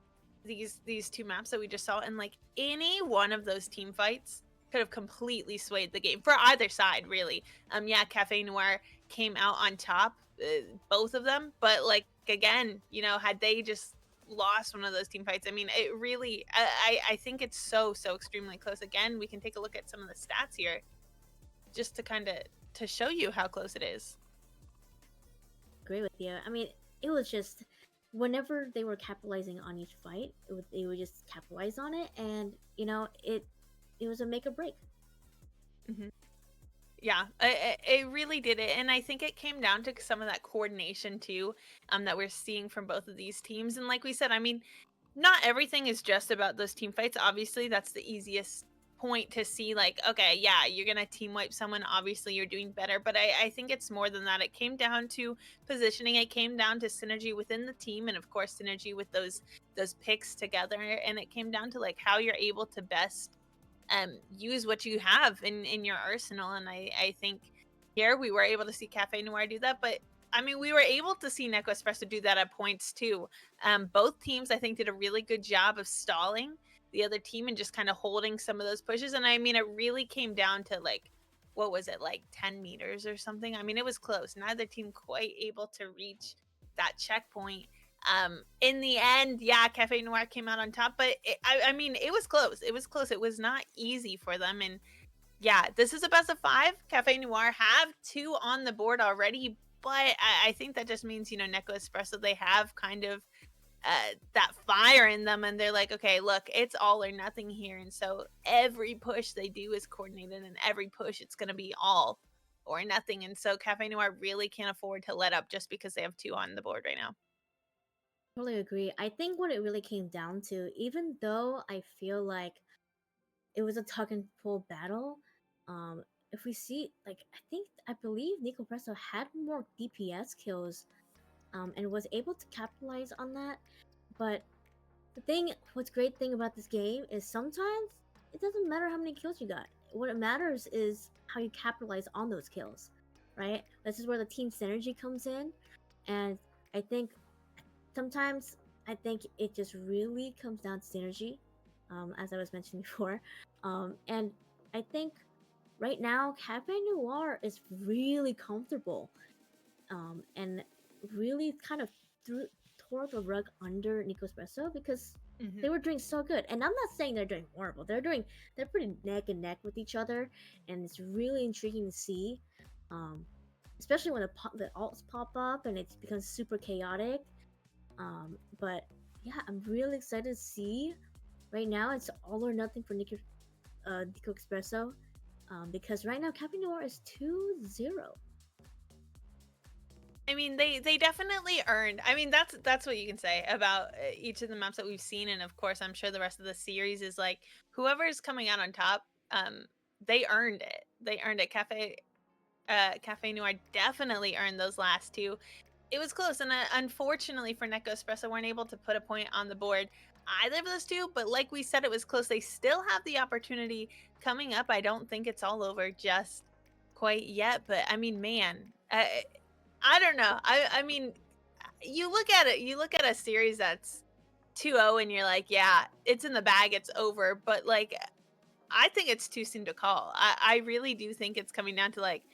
these two maps that we just saw, and like any one of those team fights could have completely swayed the game for either side, really. Yeah, Cafe Noir came out on top, both of them, but like, again, you know, had they just lost one of those team fights, I mean, it really, I think it's so extremely close. Again, we can take a look at some of the stats here just to kind of to show you how close it is. Agree with you. I mean, it was just whenever they were capitalizing on each fight, they would just capitalize on it, and you know, it was a make or break. Yeah, it really did it, and I think it came down to some of that coordination too, that we're seeing from both of these teams. And like we said, I mean, not everything is just about those team fights. Obviously, that's the easiest point to see, like, okay, yeah, you're gonna team wipe someone, obviously you're doing better, but I think it's more than that. It came down to positioning, it came down to synergy within the team, and of course synergy with those picks together, and it came down to like how you're able to best use what you have in your arsenal. And I think here we were able to see Cafe Noir do that, but I mean, we were able to see Nekospresso do that at points too. Both teams, I think, did a really good job of stalling the other team and just kind of holding some of those pushes. And I mean, it really came down to like, what was it, like 10 meters or something? I mean, it was close. Neither team quite able to reach that checkpoint. In the end, yeah, Cafe Noir came out on top, but I mean, it was close. It was close. It was not easy for them. And yeah, this is a best of 5. Cafe Noir have 2 on the board already, but I think that just means, you know, Nekospresso, they have kind of that fire in them, and they're like, okay, look, it's all or nothing here. And so every push they do is coordinated, and every push it's going to be all or nothing. And so Cafe Noir really can't afford to let up just because they have 2 on the board right now. Totally agree. I think what it really came down to, even though I feel like it was a tug and pull battle. If we see, like, I believe Nekospresso had more DPS kills, and was able to capitalize on that. But what's great thing about this game is sometimes it doesn't matter how many kills you got. What it matters is how you capitalize on those kills, right? This is where the team synergy comes in, and I think sometimes it just really comes down to synergy, as I was mentioning before, and I think right now Cafe Noir is really comfortable, and really kind of tore the rug under Nekospresso because they were doing so good. And I'm not saying they're doing horrible. They're pretty neck and neck with each other, and it's really intriguing to see, especially when the alts pop up and it becomes super chaotic. But yeah, I'm really excited to see. Right now, it's all or nothing for Nekospresso, because right now Cafe Noir is 2-0. I mean, they definitely earned. I mean, that's what you can say about each of the maps that we've seen, and of course, I'm sure the rest of the series is like whoever's coming out on top. They earned it. They earned it. Cafe Noir definitely earned those last two. It was close, and unfortunately for Nekospresso, weren't able to put a point on the board either of those two. But like we said, it was close. They still have the opportunity coming up. I don't think it's all over just quite yet. But I mean, man. I don't know. I mean, you look at it. You look at a series that's 2-0, and you're like, yeah, it's in the bag. It's over. But like, I think it's too soon to call. I really do think it's coming down to like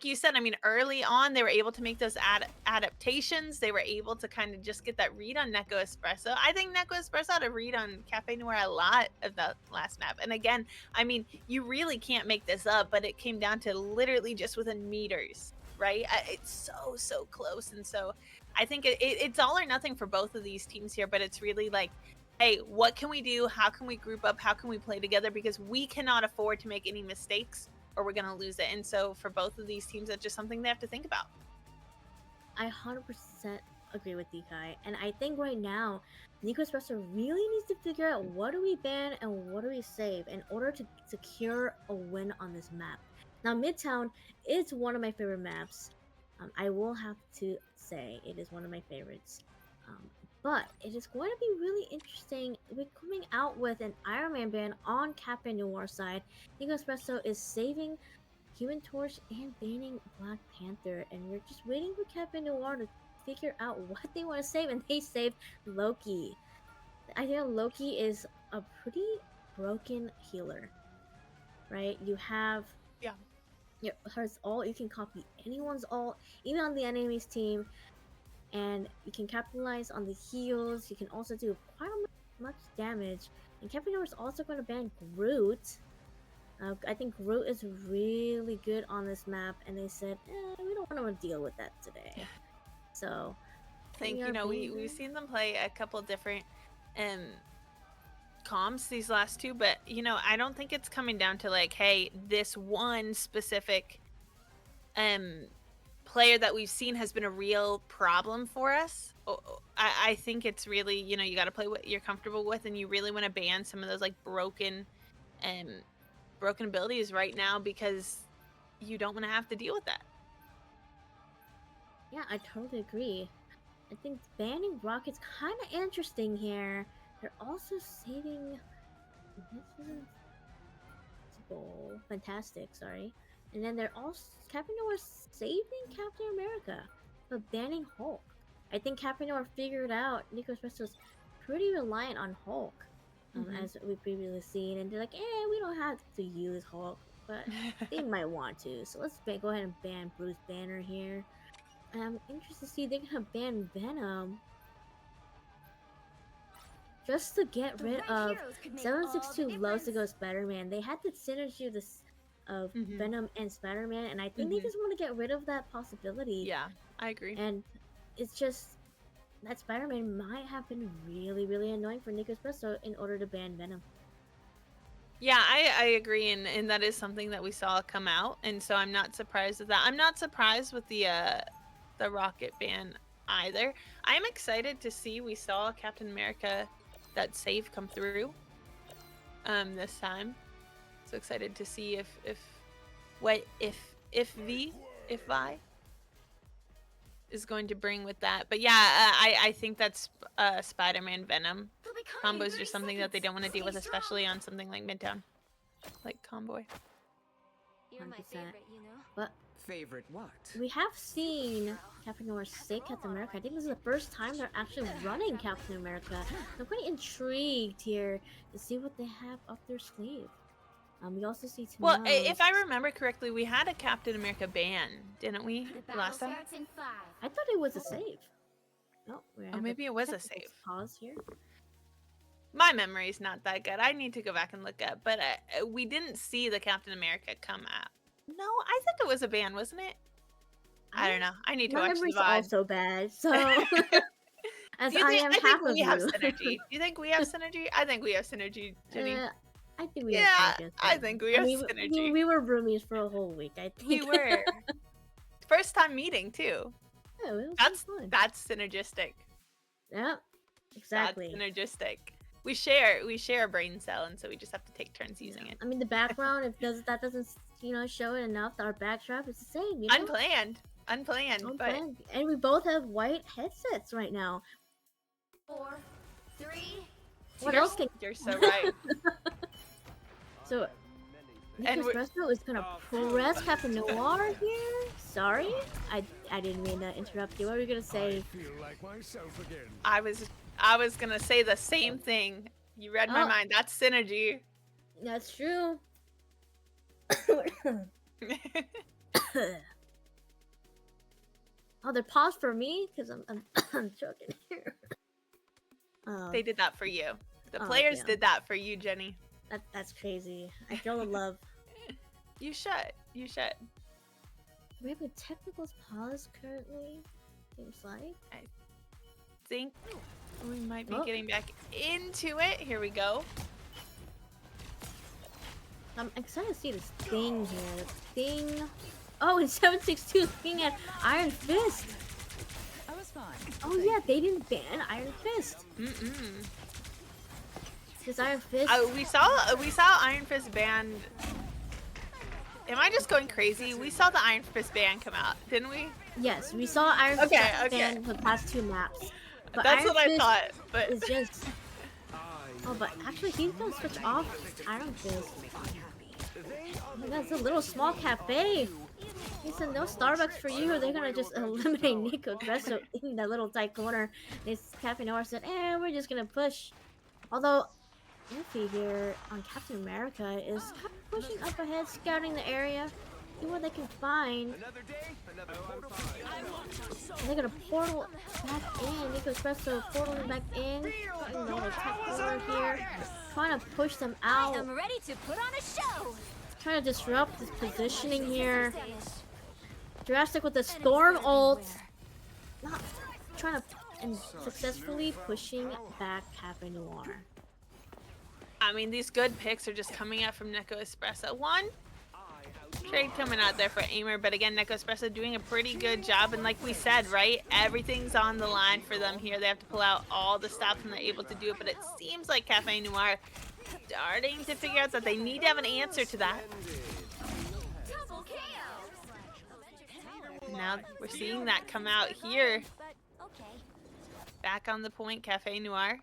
you said. I mean, early on, they were able to make those adaptations. They were able to kind of just get that read on Nekospresso. I think Nekospresso had a read on Cafe Noir a lot of the last map. And again, I mean, you really can't make this up, but it came down to literally just within meters. Right? It's so close. And so I think it's all or nothing for both of these teams here, but it's really like, hey, what can we do? How can we group up? How can we play together? Because we cannot afford to make any mistakes or we're going to lose it. And so for both of these teams, that's just something they have to think about. I 100% agree with you, Kai. And I think right now, Nekospresso really needs to figure out what do we ban and what do we save in order to secure a win on this map. Now, Midtown is one of my favorite maps. I will have to say it is one of my favorites. But it is going to be really interesting. We're coming out with an Iron Man ban on Cafe Noir side. Nekospresso is saving Human Torch and banning Black Panther. And we're just waiting for Cafe Noir to figure out what they want to save. And they saved Loki. I think Loki is a pretty broken healer. Right? You have... Yeah. Hers ult, you can copy anyone's ult, even on the enemy's team, and you can capitalize on the heals. You can also do quite much damage. And Cafe Noir is also going to ban Groot. I think Groot is really good on this map, and they said, we don't want to deal with that today. So, I think, we've seen them play a couple different comps these last two, but I don't think it's coming down to like, hey, this one specific player that we've seen has been a real problem for us. I think it's really, you got to play what you're comfortable with, and you really want to ban some of those like broken abilities right now because you don't want to have to deal with that. Yeah, I totally agree. I think banning Rocket's kind of interesting here. They're also saving... Fantastic, sorry. And then they're also... Captain Noir saving Captain America, but banning Hulk. I think Captain Noir figured out Nekospresso's pretty reliant on Hulk, as we've previously seen. And they're like, we don't have to use Hulk, but they might want to. So let's go ahead and ban Bruce Banner here. I'm interested to see they're going to ban Venom. Just to get rid of 762 loves to go Spider-Man. They had the synergy of Venom and Spider-Man, and I think they just want to get rid of that possibility. Yeah, I agree. And it's just that Spider-Man might have been really, really annoying for Nekospresso in order to ban Venom. Yeah, I agree, and that is something that we saw come out, and so I'm not surprised with that. I'm not surprised with the Rocket ban either. I'm excited to see we saw Captain America, that save come through. this time. So excited to see if Vi is going to bring with that. But yeah, I think that's Spider-Man Venom combos are something that they don't want to deal with, especially on something like Midtown, like Comboy. You're my 100%. favorite, you know. But Favorite what? we have seen Captain Noir say Captain America. I think this is the first time they're actually running Captain America. I'm quite intrigued here to see what they have up their sleeve. We also see Well, Timon. if I remember correctly, we had a Captain America ban, didn't we, The battle last time? starts in 5. I thought it was a save. No, we have maybe it was a technical save. Pause here. My memory's not that good. I need to go back and look up. But we didn't see the Captain America come out. No, I think it was a ban, wasn't it? I don't know. I need to My watch the memory's VOD. also bad, so as Do you I think, am I half think of we have you. synergy. Do you think we have synergy? I think we have synergy, Jenny. I think we Yeah, have synergy. I think we have synergy. We were roomies for a whole week. I think We were. First time meeting too. Yeah, it was That's fun. that's synergistic. Yep, exactly. That's synergistic. We share a brain cell, and so we just have to take turns using it. I mean, the background, if that doesn't show it enough, our backdrop is the same. You know? Unplanned. But Unplanned. And we both have white headsets right now. 4, 3. What else can? you're so right. So, And we're- Nekospresso is gonna press Captain Noir here. Sorry, I didn't mean to interrupt you. What were you gonna say? Feel like myself again. I was gonna say the same thing. You read my Oh. mind. That's synergy. That's true. Oh, they paused for me because I'm I'm choking here. Oh, They did that for you. The Oh, players damn. did that for you, Jenny. that's crazy. I feel the love. You should. You should. We have a technicals pause currently. Seems like. Think we might be Oh. getting back into it. Here we go. I'm excited to see this thing here. Thing. Oh, and 762 looking at Iron Fist. I was fine. Oh yeah, they didn't ban Iron Fist. Mm-mm. Because Iron Fist. We saw Iron Fist band. Am I just going crazy? We saw the Iron Fist band come out, didn't we? Yes, we saw Iron Fist Okay. ban for the past 2 maps. But That's Iron what I Fist thought. But It's just. Oh, but actually, he's gonna switch off Iron Fist. Oh, that's a little small cafe. He said no Starbucks for you. They're gonna just eliminate Nekospresso in that little tight corner. This Captain Noir said, we're just gonna push. Although, Luffy here on Captain America is kind of pushing up ahead, scouting the area, see what they can find. Another day, another portal. And they're gonna portal back in. Nekospresso portaling back in. Putting the little tight corner here. Trying to push them I out. am ready to put on a show. Trying to disrupt this positioning here. Jurassic with the Storm ult. Not trying to and successfully pushing back Captain Noir. I mean, these good picks are just coming out from Nekospresso. One trade coming out there for Aimer, but again, Nekospresso doing a pretty good job. And like we said, right, everything's on the line for them here. They have to pull out all the stops and they're able to do it. But it seems like Cafe Noir starting to figure out that they need to have an answer to that. Double KO. Now we're seeing that come out here. But okay. Back on the point, Cafe Noir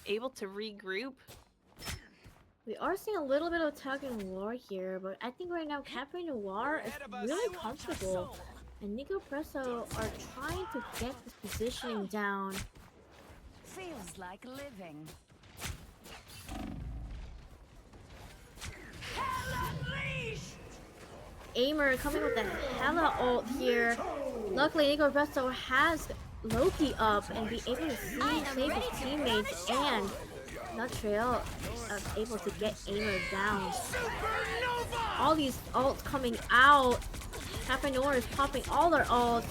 able to regroup. We are seeing a little bit of tug and war here, but I think right now Captain Noir is really comfortable. And Nekospresso are trying to get this positioning down. Feels like living. Aimer coming with the hella ult here. Luckily, Nekospresso has Loki up and be able to save his teammates, and Nutrail able to get Aimer down. All these ults coming out. Captain Noir is popping all their ults.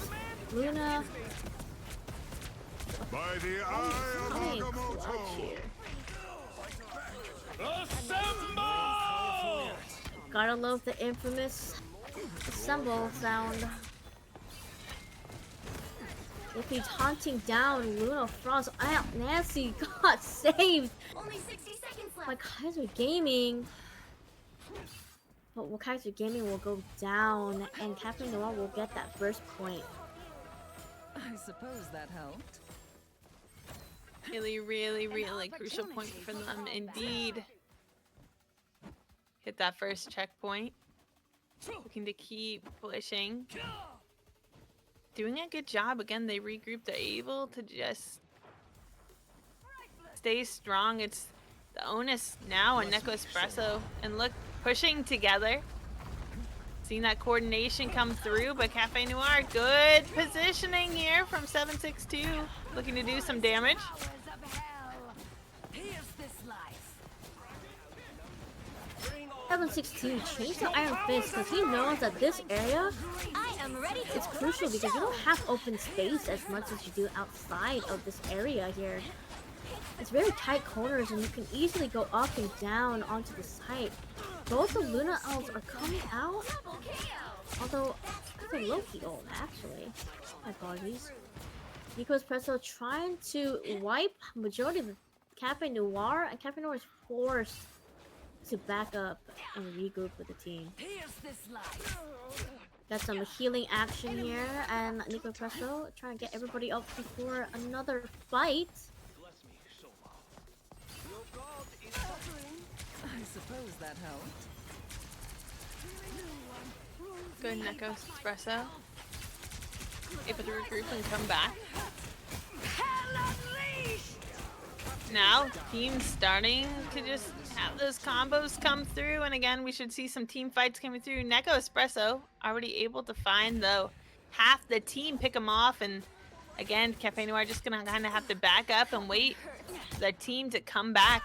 Luna By the eye of coming Agamotto. clutch here. Assemble! Gotta love the infamous assemble sound. If he's hunting down Luna Frost, Nancy got saved. Only 60 seconds seconds left. Like Kaiser Gaming. But Kaiser Gaming will go down, and Cafe Noir will get that first point. I suppose that helped. Really, really, really crucial point for them indeed. Hit that first checkpoint. Looking to keep pushing. Doing a good job. Again, they regrouped. They're able to just stay strong. It's the onus now on Nekospresso. And look, pushing together. Seeing that coordination come through, but Cafe Noir, good positioning here from 762. Looking to do some damage. Powers of hell. Here's this life. 716 changed to Iron Fist because he knows that this area I am ready to is put crucial on a because you show. don't have open space as much as you do outside of this area here. It's very tight corners and you can easily go up and down onto the site. Both the Luna elves are coming out, Double KO. although that's a Loki ult actually. My apologies. Nekospresso trying to wipe majority of the Cafe Noir, and Cafe Noir is forced to back up and regroup with the team. Here's this life. Got some healing action here, and Nekospresso trying to get everybody up before another fight. I suppose that helped. Good Nekospresso. Able to regroup and come back. Now, teams starting to just have those combos come through, and again, we should see some team fights coming through. Nekospresso already able to find, though, half the team pick them off, and again, Cafe Noir just gonna kind of have to back up and wait for their team to come back.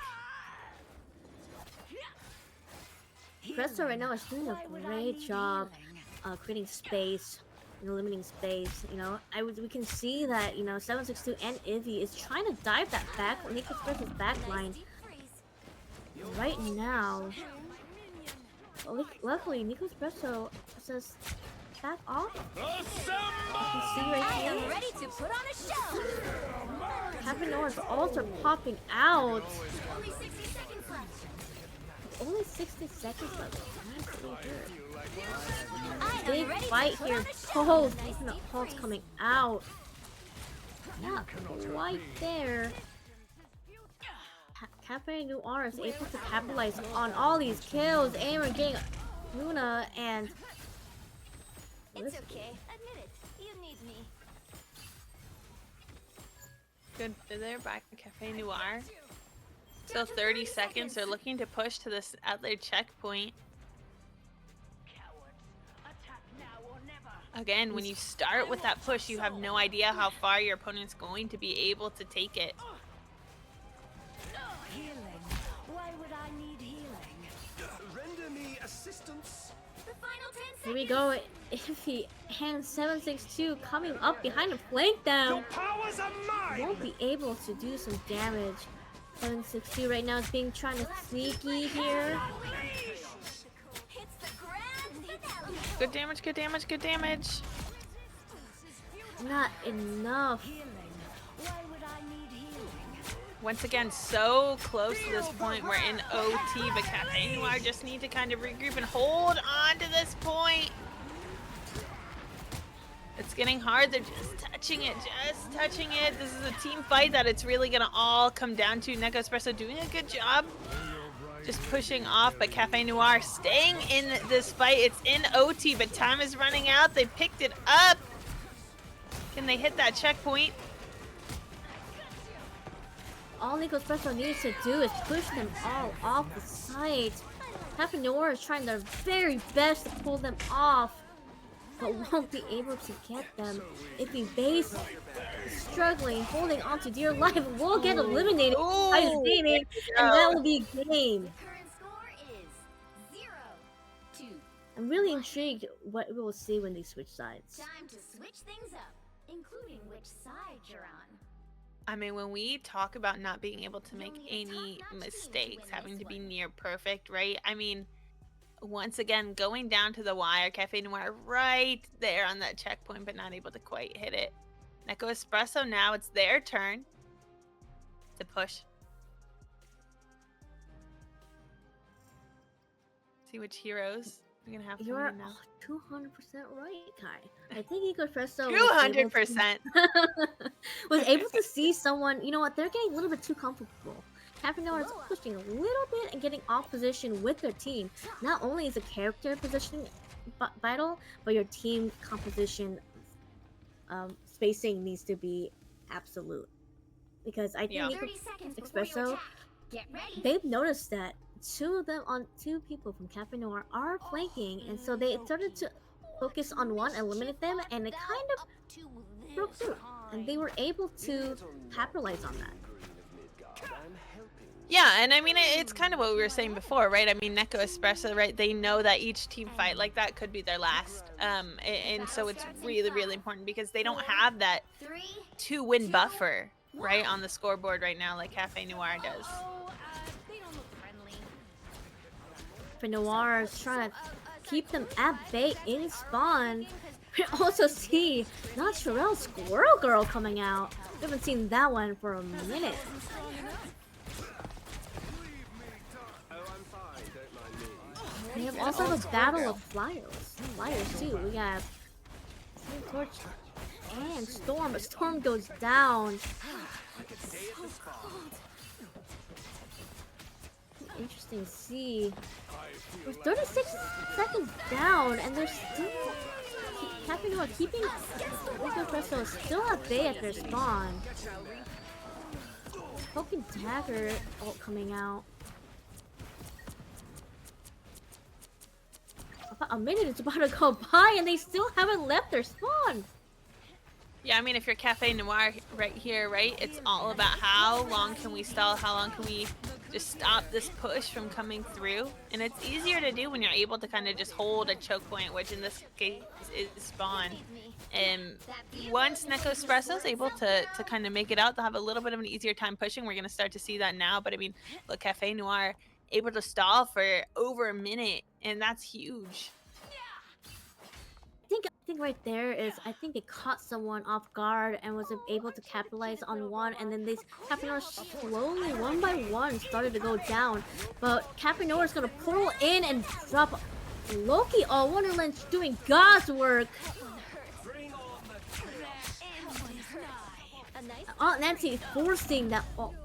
Presto right now is doing a great job creating space and limiting space. You know, we can see that 762 and Ivy is trying to dive that back Nekospresso's back line Deep freeze. right now. Luckily, Nekospresso says back off. You can see right I am here. ready to put on a show. Cafe Noir's ults are popping out. Only 60 seconds left. Only 60 seconds left. That's really good. I am Big ready fight to put here. on a show. Both Nice different deep ults freeze. coming out. Not quite there. Cafe Noir is able to capitalize on all these kills. Aimer getting Luna and It's okay. Admit it. You need me. Good for there, back to Cafe Noir. Still 30 seconds. They're looking to push to this other checkpoint. Again, when you start with that push, you have no idea how far your opponent's going to be able to take it. Healing. Why would I need healing? Render me assistance. The final 10 seconds. here we go. Iffy and 762 coming up behind to flank them. Powers are mine. Won't be able to do some damage. 762 right now is being trying to sneaky here. It's the grand finale. Good damage, good damage, good damage. Not enough. Healing. Why would I need healing? Once again, so close to this point. We're in OT, but Cafe Noir just need to kind of regroup and hold on to this point. It's getting hard. They're just touching it, just touching it. This is a team fight that it's really gonna all come down to. Nekospresso doing a good job. Just pushing off, but Cafe Noir staying in this fight. It's in OT, but time is running out. They picked it up. Can they hit that checkpoint? All Nekospresso needs to do is push them all off the site. Cafe Noir is trying their very best to pull them off, but won't be able to get them. If the base is struggling, holding on to dear life, will get eliminated by his Ooh. gaming, and that will be game. The current score is 0-2. I'm really intrigued what we will see when they switch sides. Time to switch things up, including which side you're on. I mean, when we talk about not being able to make any mistakes, having to be near perfect, right? I mean, once again, going down to the wire, Cafe Noir right there on that checkpoint, but not able to quite hit it. Nekospresso now, it's their turn to push. See which heroes we're gonna have. You're coming in now. 200% right, Kai. I think Nekospresso 200%. was able to see someone. You know what? They're getting a little bit too comfortable. Capricorn is pushing a little bit and getting off position with their team. Not only is the character positioning vital, but your team composition spacing needs to be absolute. Because I think 30 seconds before you Espresso, attack. Get ready. they've noticed that two people from Cafe Noir are flanking, and so they started to focus on one, eliminate them, and it kind of broke through. And they were able to capitalize on that. Yeah, and I mean, it's kind of what we were saying before, right? I mean, Nekospresso, right? They know that each team fight like that could be their last. And so it's really, really important because they don't have that 2-win buffer, right, on the scoreboard right now like Cafe Noir does. They don't look friendly. For Noir is trying to keep them at bay in spawn. We also see Naturel Squirrel Girl coming out. We haven't seen that one for a minute. We have also the Battle of Flyers. Flyers too. We have Torch and Storm, but Storm goes down. Interesting to see. We're 36 seconds down, and they're still keeping Nekospresso is still at bay at their spawn. Poking Dagger ult coming out. About a minute is about to go by, and they still haven't left their spawn. Yeah, I mean, if you're Cafe Noir right here, right, it's all about how long can we stall, how long can we just stop this push from coming through. And it's easier to do when you're able to kind of just hold a choke point, which in this case is spawn. And once Nekospresso is able to kind of make it out, they'll have a little bit of an easier time pushing. We're going to start to see that now. But I mean, look, Cafe Noir able to stall for over a minute, and that's huge. I think right there is, I think they caught someone off guard and was able to capitalize on one, and then they Capinor slowly, one by one, started to go down. But Capinor is gonna portal in and drop Loki. Oh, Wonderland's doing God's work. Oh, Nancy forcing that. Oh,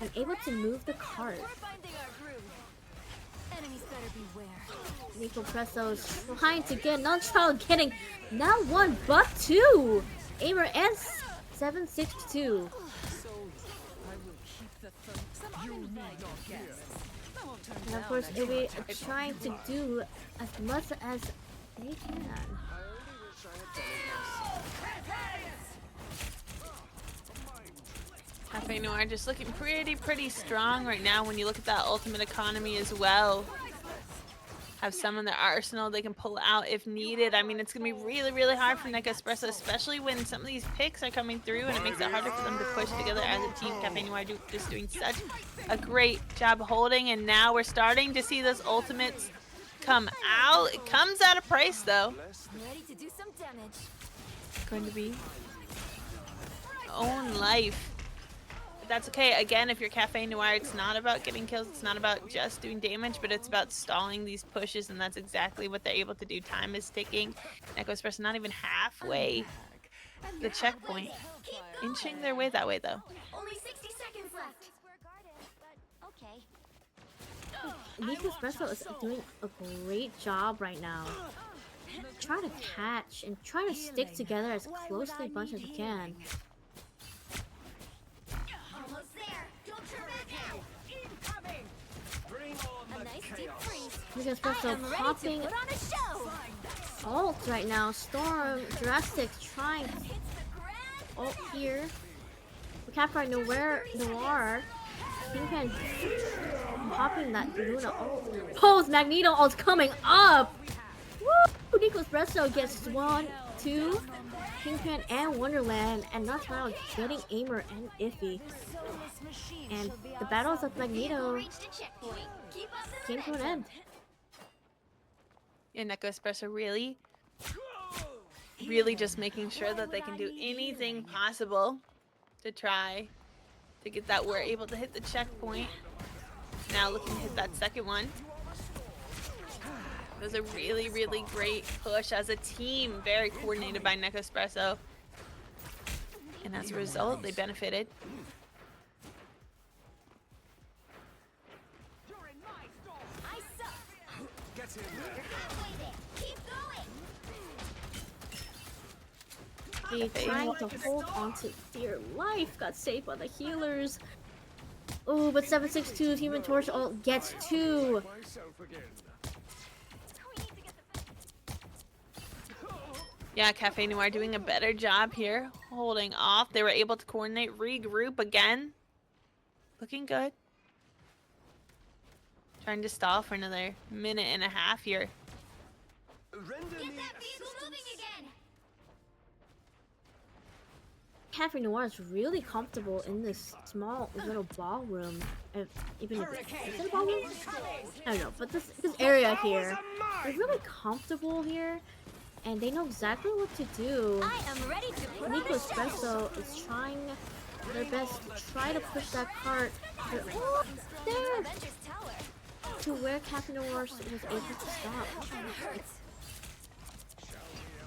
and able to move the cart. Enemies better beware. Nekospresso's trying to get non-child, getting not one but two. Aimer and 762. And of course, Ivy trying to do as much as they can. Cafe Noir just looking pretty strong right now when you look at that ultimate economy as well. Have some in their arsenal they can pull out if needed. I mean, it's going to be really hard for Nekospresso, especially when some of these picks are coming through and it makes it harder for them to push together as a team. Cafe Noir just doing such a great job holding, and now we're starting to see those ultimates come out. It comes at a price, though. Ready to do some damage. It's going to be own life. That's okay. Again, if you're Cafe Noir, it's not about getting kills. It's not about just doing damage, but it's about stalling these pushes, and that's exactly what they're able to do. Time is ticking. Nekospresso not even halfway the checkpoint. Inching their way that way, though. Only 60 seconds left. We're guarded, but okay. Nekospresso is doing a great job right now. Trying to catch and trying to stick together as closely bunch as you can. Almost there. Don't turn back now. Bring on A nice deep freeze. Nekospresso I'm ready popping to put on a show. ult right now. Storm, Jurassic trying Hits the ground. ult here. We can't find Noir. Kingpin popping that Luna ult. Pose Magneto ult coming up. Woo! Nekospresso gets 1, 2, Kingpin and Wonderland, and not now getting Aimer and Iffy. And the battles of Magneto Reach the checkpoint. Keep up the came to an end. Yeah, Nekospresso really just making sure that they can do anything possible to try to get that. We're able to hit the checkpoint. Now looking to hit that second one. It was a really, really great push as a team. Very coordinated by Nekospresso. And as a result, they benefited. I suck. Get in there. You're halfway there. Keep going. They trying to hold on to dear life. Got saved by the healers. Oh, but 762 Human Torch ult gets 2. Myself again. We need to get the Yeah, Cafe Noir doing a better job here, holding off. They were able to coordinate, regroup again. Looking good. Trying to stall for another minute and a half here. Render Get me that vehicle moving again. Cafe Noir is really comfortable in this small little ballroom. Even if is it a ballroom? I don't know, but this area here, they're really comfortable here, and they know exactly what to do. I am ready to put on a show. Nekospresso is trying their best to try to push that cart oh, there Avengers Tower. to where Cafe Noir was able to stop.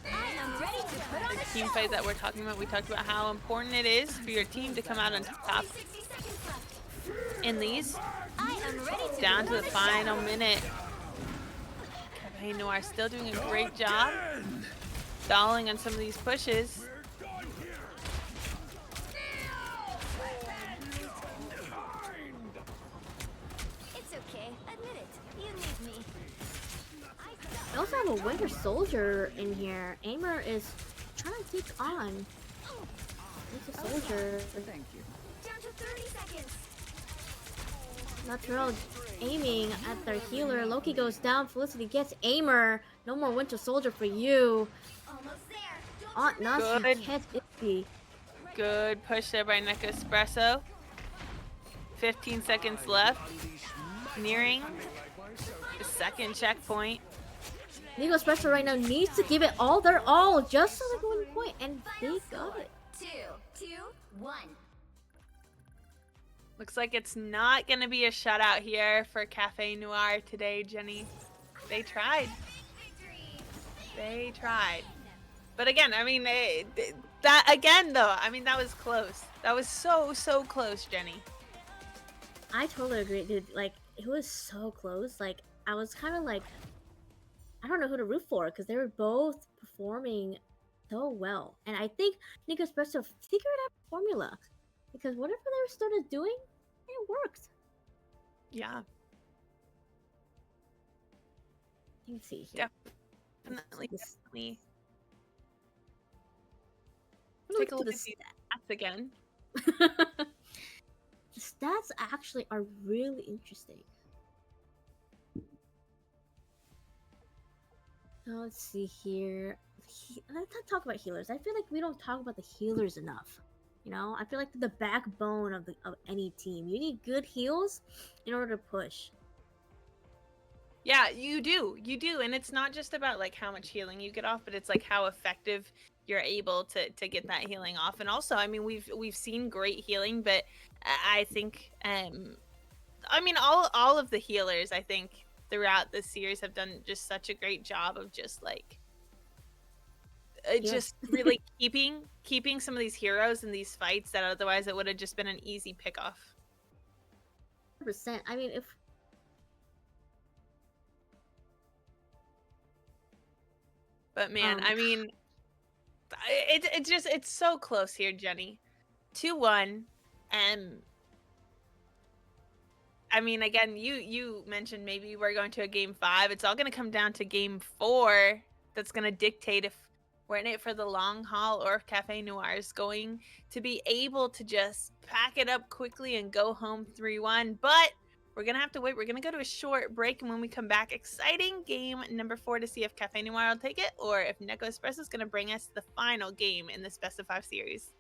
I am ready to put on a Team show. fight that we're talking about, we talked about how important it is for your team to come out on top 60 seconds left. in these. I am ready to Down put to on the a final show. minute. Cafe Noir still doing a great job. Stalling on some of these pushes. It's okay. Admit it. You need me. We also have a Winter Soldier in here. Aimer is trying to take on Winter Soldier. Down to 30 seconds. Natural aiming at their healer. Loki goes down. Felicity gets Aimer. No more Winter Soldier for you. Almost there. Don't Aunt Nasi Good. gets Iffy. Good push there by Nekospresso. 15 seconds left. Nearing the second checkpoint. Nekospresso right now needs to give it all their all just so they go in point, and they got it. 2, 2, 1. Looks like it's not going to be a shutout here for Cafe Noir today, Jenny. They tried. They tried. But again, I mean, that again, though, I mean, that was close. That was so, so close, Jenny. I totally agree, dude. Like, it was so close. Like, I was kind of like, I don't know who to root for because they were both performing so well. And I think Nekospresso figured out the formula because whatever they started doing, it worked. Yeah, Let's see here. definitely, This- definitely. Look Take a at look the at these stats again. The stats actually are really interesting. So let's see here. Let's not talk about healers. I feel like we don't talk about the healers enough. You know, I feel like they're the backbone of any team. You need good heals in order to push. Yeah, you do, and it's not just about like how much healing you get off, but it's like how effective you're able to get that healing off. And also, I mean, we've seen great healing, but I think, I mean, all of the healers, I think, throughout this series have done just such a great job of just like, just really keeping some of these heroes in these fights that otherwise it would have just been an easy pick off. 100%. I mean, if But man, I mean, it's so close here, Jenny. 2-1, and I mean, again, you mentioned maybe we're going to a game 5. It's all going to come down to game 4. That's going to dictate if we're in it for the long haul or if Cafe Noir is going to be able to just pack it up quickly and go home 3-1. But we're going to have to wait. We're going to go to a short break, and when we come back, exciting game number 4 to see if Cafe Noir will take it or if Nekospresso is going to bring us the final game in this best of 5 series.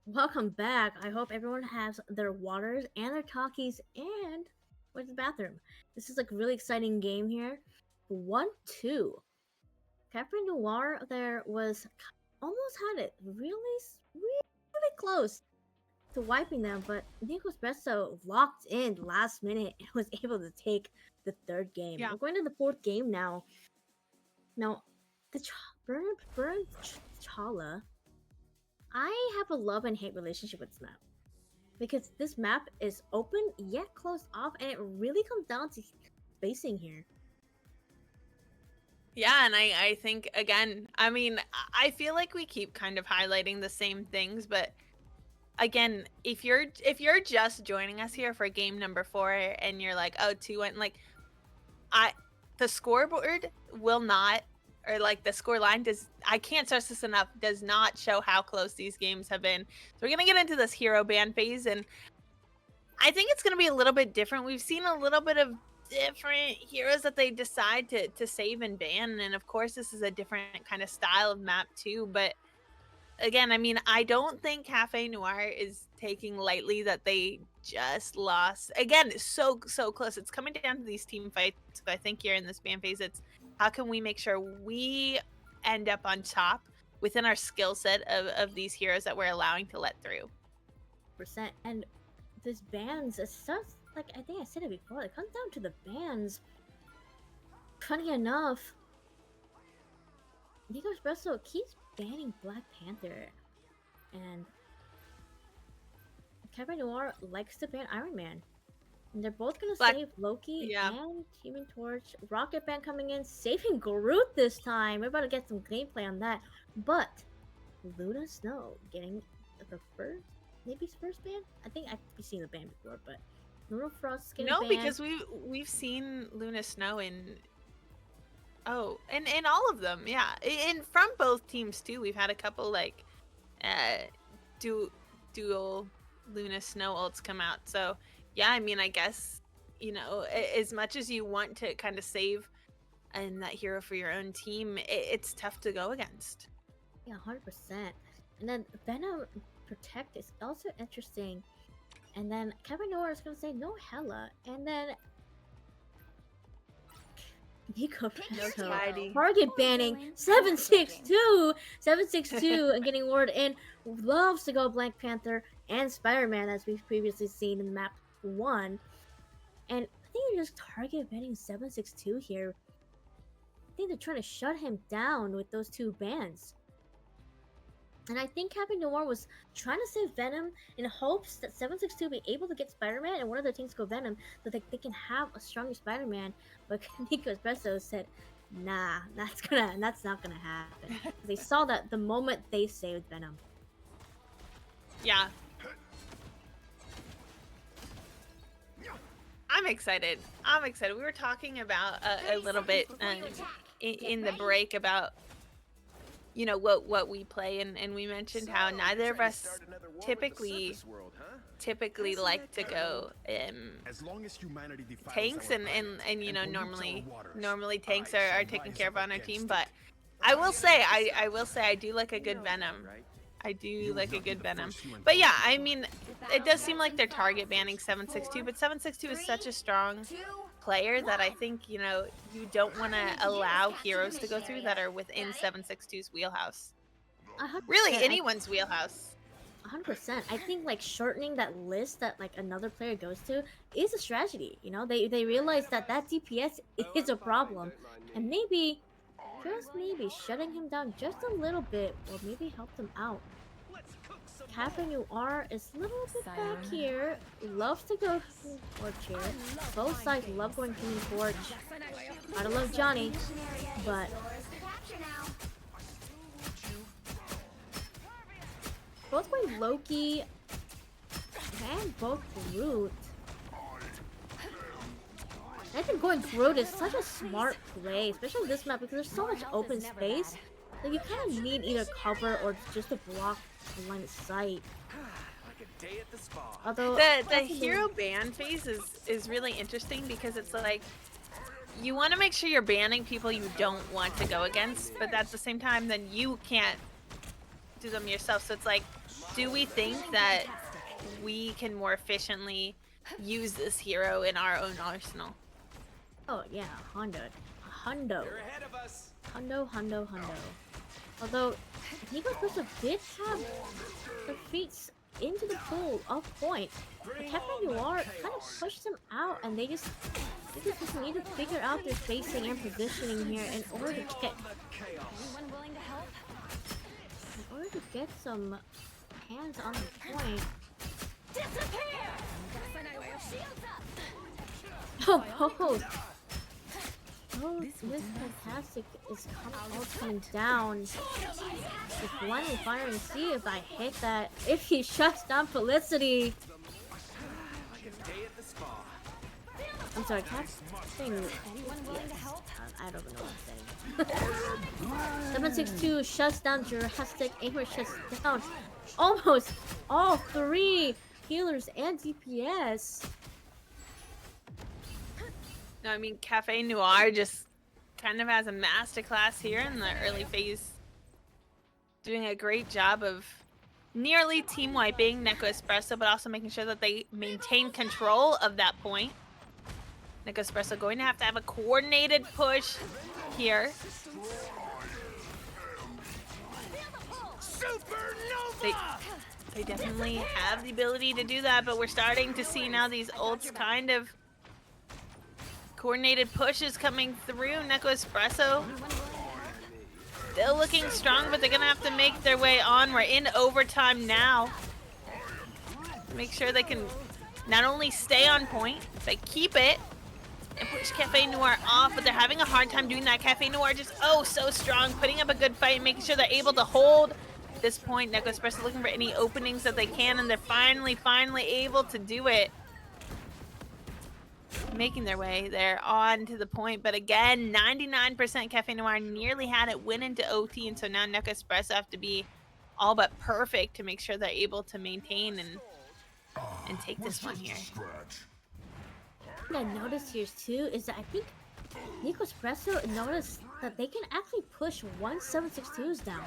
Welcome back. I hope everyone has their waters and their talkies and where's the bathroom. This is like a really exciting game here. 1-2. Captain Noir there was almost had it really close to wiping them, but Nekospresso locked in last minute and was able to take the third game. Yeah. We're going to the fourth game now. Now, the Burn Chala, I have a love and hate relationship with this map. Because this map is open yet closed off, and it really comes down to spacing here. Yeah, and I think again, I mean, I feel like we keep kind of highlighting the same things, but again, if you're just joining us here for game number 4 and you're like, oh, 2-1, like the scoreboard will not, or like the score line does, I can't stress this enough, does not show how close these games have been. So we're gonna get into this hero ban phase, and I think it's gonna be a little bit different. We've seen a little bit of different heroes that they decide to save and ban, and of course this is a different kind of style of map too, but again, I mean, I don't think Cafe Noir is taking lightly that they just lost. Again, it's so close. It's coming down to these team fights, but I think here in this ban phase, it's how can we make sure we end up on top within our skill set of these heroes that we're allowing to let through. Percent. And this bans is such, like I think I said it before, it comes down to the bans. Funny enough, Nekospresso keeps banning Black Panther, and Cafe Noir likes to ban Iron Man. And they're both gonna save Loki and Human Torch. Rocket Band coming in, saving Groot this time. We're about to get some gameplay on that. But Luna Snow getting the first, maybe his first ban? I think I've seen the ban before, but Luna Frost getting banned. Because we've seen Luna Snow in in all of them, yeah. And from both teams too. We've had a couple like dual Luna Snow ults come out. So yeah, I mean, I guess, you know, as much as you want to kind of save and that hero for your own team, it's tough to go against. Yeah, 100%. And then Venom Protect is also interesting. And then Cafe Noir is gonna say no Hella, and then Nekospresso target banning 762 and getting word in, loves to go Black Panther and Spider-Man as we've previously seen in map 1, and I think they're just target banning 762 here. I think they're trying to shut him down with those two bans. And I think Cafe Noir was trying to save Venom in hopes that 762 be able to get Spider-Man and one of their things go Venom so that they can have a stronger Spider-Man. But Nekospresso said, nah, that's not gonna happen. They saw that the moment they saved Venom. Yeah. I'm excited. We were talking about a little bit in the break about, you know, what we play, and we mentioned how neither of us typically like to go tanks, and you know, normally tanks are taken care of on our team, but I will say I do like a good Venom. But yeah, I mean, it does seem like they're target banning 762, but 762 is such a strong player that I think, you know, you don't want to allow heroes to go through that are within 762's wheelhouse. Really, anyone's wheelhouse. 100%. I think like shortening that list that like another player goes to is a strategy. You know, they realize that DPS is a problem, and maybe, just maybe, shutting him down just a little bit will maybe help them out. Cafe Noir is a little bit back here. Loves to go Torch here. Both sides love going Human Torch. I don't love Johnny, but both going Loki and both Groot. I think going Groot is such a smart play, especially this map, because there's so much open space that you kind of need either cover or just to block the line of sight. Although the hero ban phase is really interesting, because it's like you want to make sure you're banning people you don't want to go against, but at the same time, then you can't do them yourself. So it's like, do we think that we can more efficiently use this hero in our own arsenal? Oh yeah, hundo. You're ahead of us. Hundo. Although Nekospresso did have the feet into the pool of point, but Cafe Noir kind of pushed them out, and they just need to figure out their spacing and positioning here in order to get Anyone willing to help? some hands on the point. Disappear! Shields up! Oh, this fantastic is coming down. Just blindly firing, see if I hit that. If he shuts down Felicity. Like a day at the spa. I'm sorry, Cat's thing. Anyone willing to help? I don't know what I'm saying. 762 shuts down Jurassic. Aimer shuts down almost all three healers and DPS. No, I mean, Cafe Noir just kind of has a masterclass here in the early phase. Doing a great job of nearly team wiping Nekospresso, but also making sure that they maintain control of that point. Nekospresso going to have a coordinated push here. They definitely have the ability to do that, but we're starting to see now these ults kind of coordinated pushes coming through. Nekospresso still looking strong, but they're gonna have to make their way on. We're in overtime now. Make sure they can not only stay on point, but keep it and push Cafe Noir off, but they're having a hard time doing that. Cafe Noir just so strong, putting up a good fight and making sure they're able to hold this point. Nekospresso looking for any openings that they can, and they're finally able to do it. Making their way there on to the point, but again, 99% Cafe Noir nearly had it win into OT, and so now Nekospresso have to be all but perfect to make sure they're able to maintain and take this one here. What I noticed here too is that I think Nekospresso noticed that they can actually push 1762s down,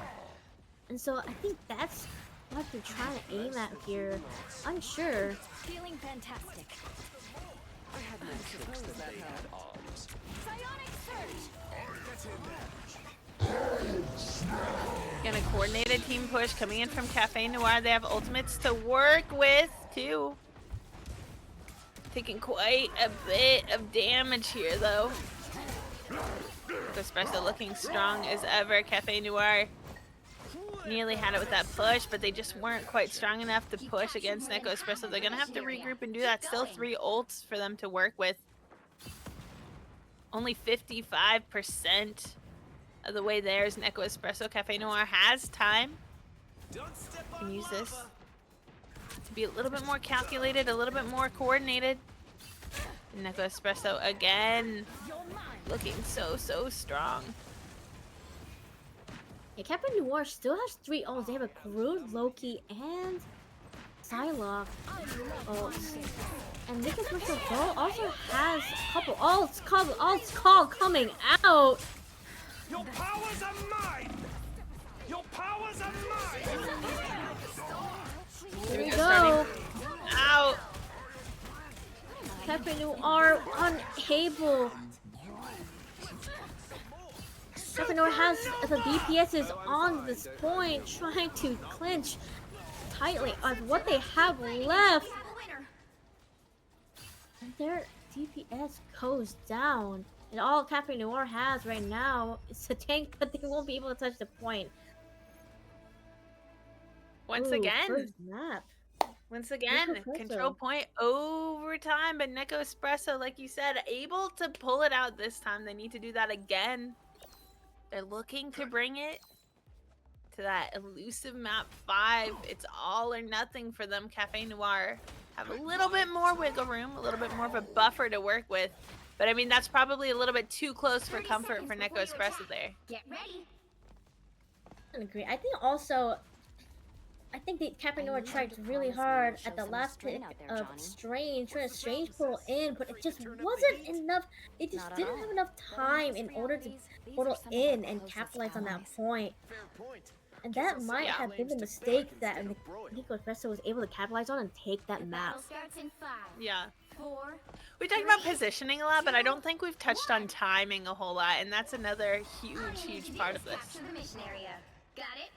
and so I think that's what they're trying to aim at here. Unsure. Feeling fantastic. Psionic surge. Again, a coordinated team push coming in from Cafe Noir. They have ultimates to work with too. Taking quite a bit of damage here though. Espresso looking strong as ever. Cafe Noir nearly had it with that push, but they just weren't quite strong enough to push against Nekospresso. They're gonna have to regroup and do that. Still 3 ults for them to work with. Only 55% of the way there is Nekospresso. Cafe Noir has time. Can use this to be a little bit more calculated, a little bit more coordinated. Nekospresso again looking so strong. Yeah, Captain Noir still has 3 ults. They have a Groot, Loki, and Psylocke ults. And Nekospresso also has a couple ults coming out. Your powers are mine! Your powers are mine! Here we go. Out. Captain Noir unable. Captain Noir has the DPSs on this point, trying to clinch tightly on what they have left. And their DPS goes down. And all Captain Noir has right now is a tank, but they won't be able to touch the point. Once Ooh, again. first map. Once again, Nekospresso. control point overtime, but Nekospresso, like you said, able to pull it out this time. They need to do that again. They're looking to bring it to that elusive map 5. It's all or nothing for them. Cafe Noir have a little bit more wiggle room, a little bit more of a buffer to work with. But I mean, that's probably a little bit too close for comfort for Nekospresso there. Get ready. I agree. I think the Captain Noir tried really hard at the last pick of Strange, trying to Strange pull in, but it just wasn't enough. They just didn't have enough time in order to portal in and capitalize on that point. Fair point. And that might Yeah. have been the mistake that Nekospresso was able to capitalize on and take that map. Starts in 5, Yeah. 4. We talked about positioning a lot, but I don't think we've touched on timing a whole lot, and that's another huge part of this. Capture the mission area. Got it?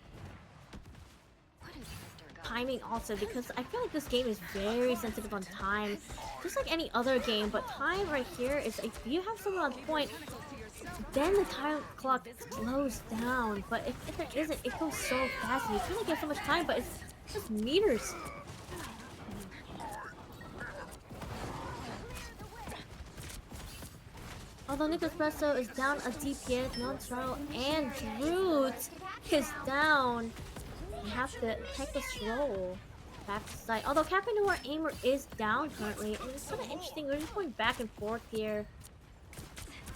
Timing also, because I feel like this game is very sensitive on time, just like any other game, but time right here is if you have someone on point, then the time clock slows down, but if there isn't, it goes so fast and you kind of get so much time, but it's just meters. Although Nekospresso is down a DPS, Noir and Root is down. You have to take the stroll back to site. Although Cafe Noir Aimer is down currently. And it's kind of interesting. We're just going back and forth here.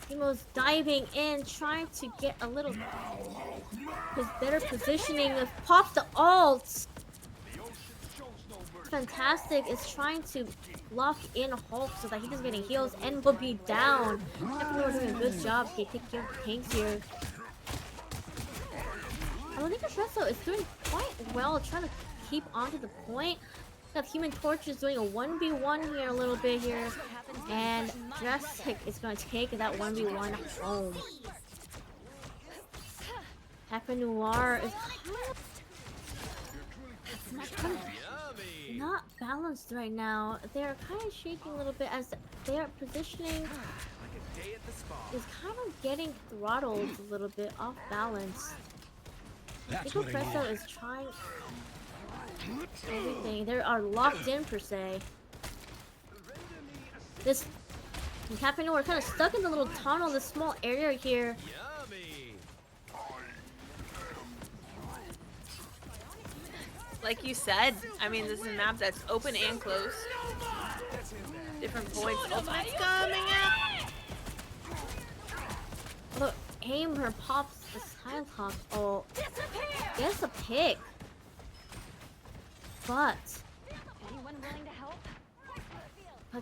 Timo's diving in, trying to get a little his better positioning. Pops the ult. Fantastic is trying to lock in Hulk so that he doesn't get any heals and will be down. Cafe Noir doing a good job taking care of tanks here. I think Nekospresso is doing quite well, trying to keep onto the point. Got Human Torch is doing a 1v1 here a little bit here. And Jurassic is going to take that 1v1 home. Cafe Noir is not balanced right now. They're kind of shaking a little bit as their positioning is kind of getting throttled a little bit off balance. Nekospresso is trying everything. They are locked in per se. This Cafe Noir kind of stuck in the little tunnel, this small area here. Like you said, I mean, this is a map that's open and closed. Different points. Ultimate's coming out. Although Aimer pops the Silehawk ult, gets a pick. But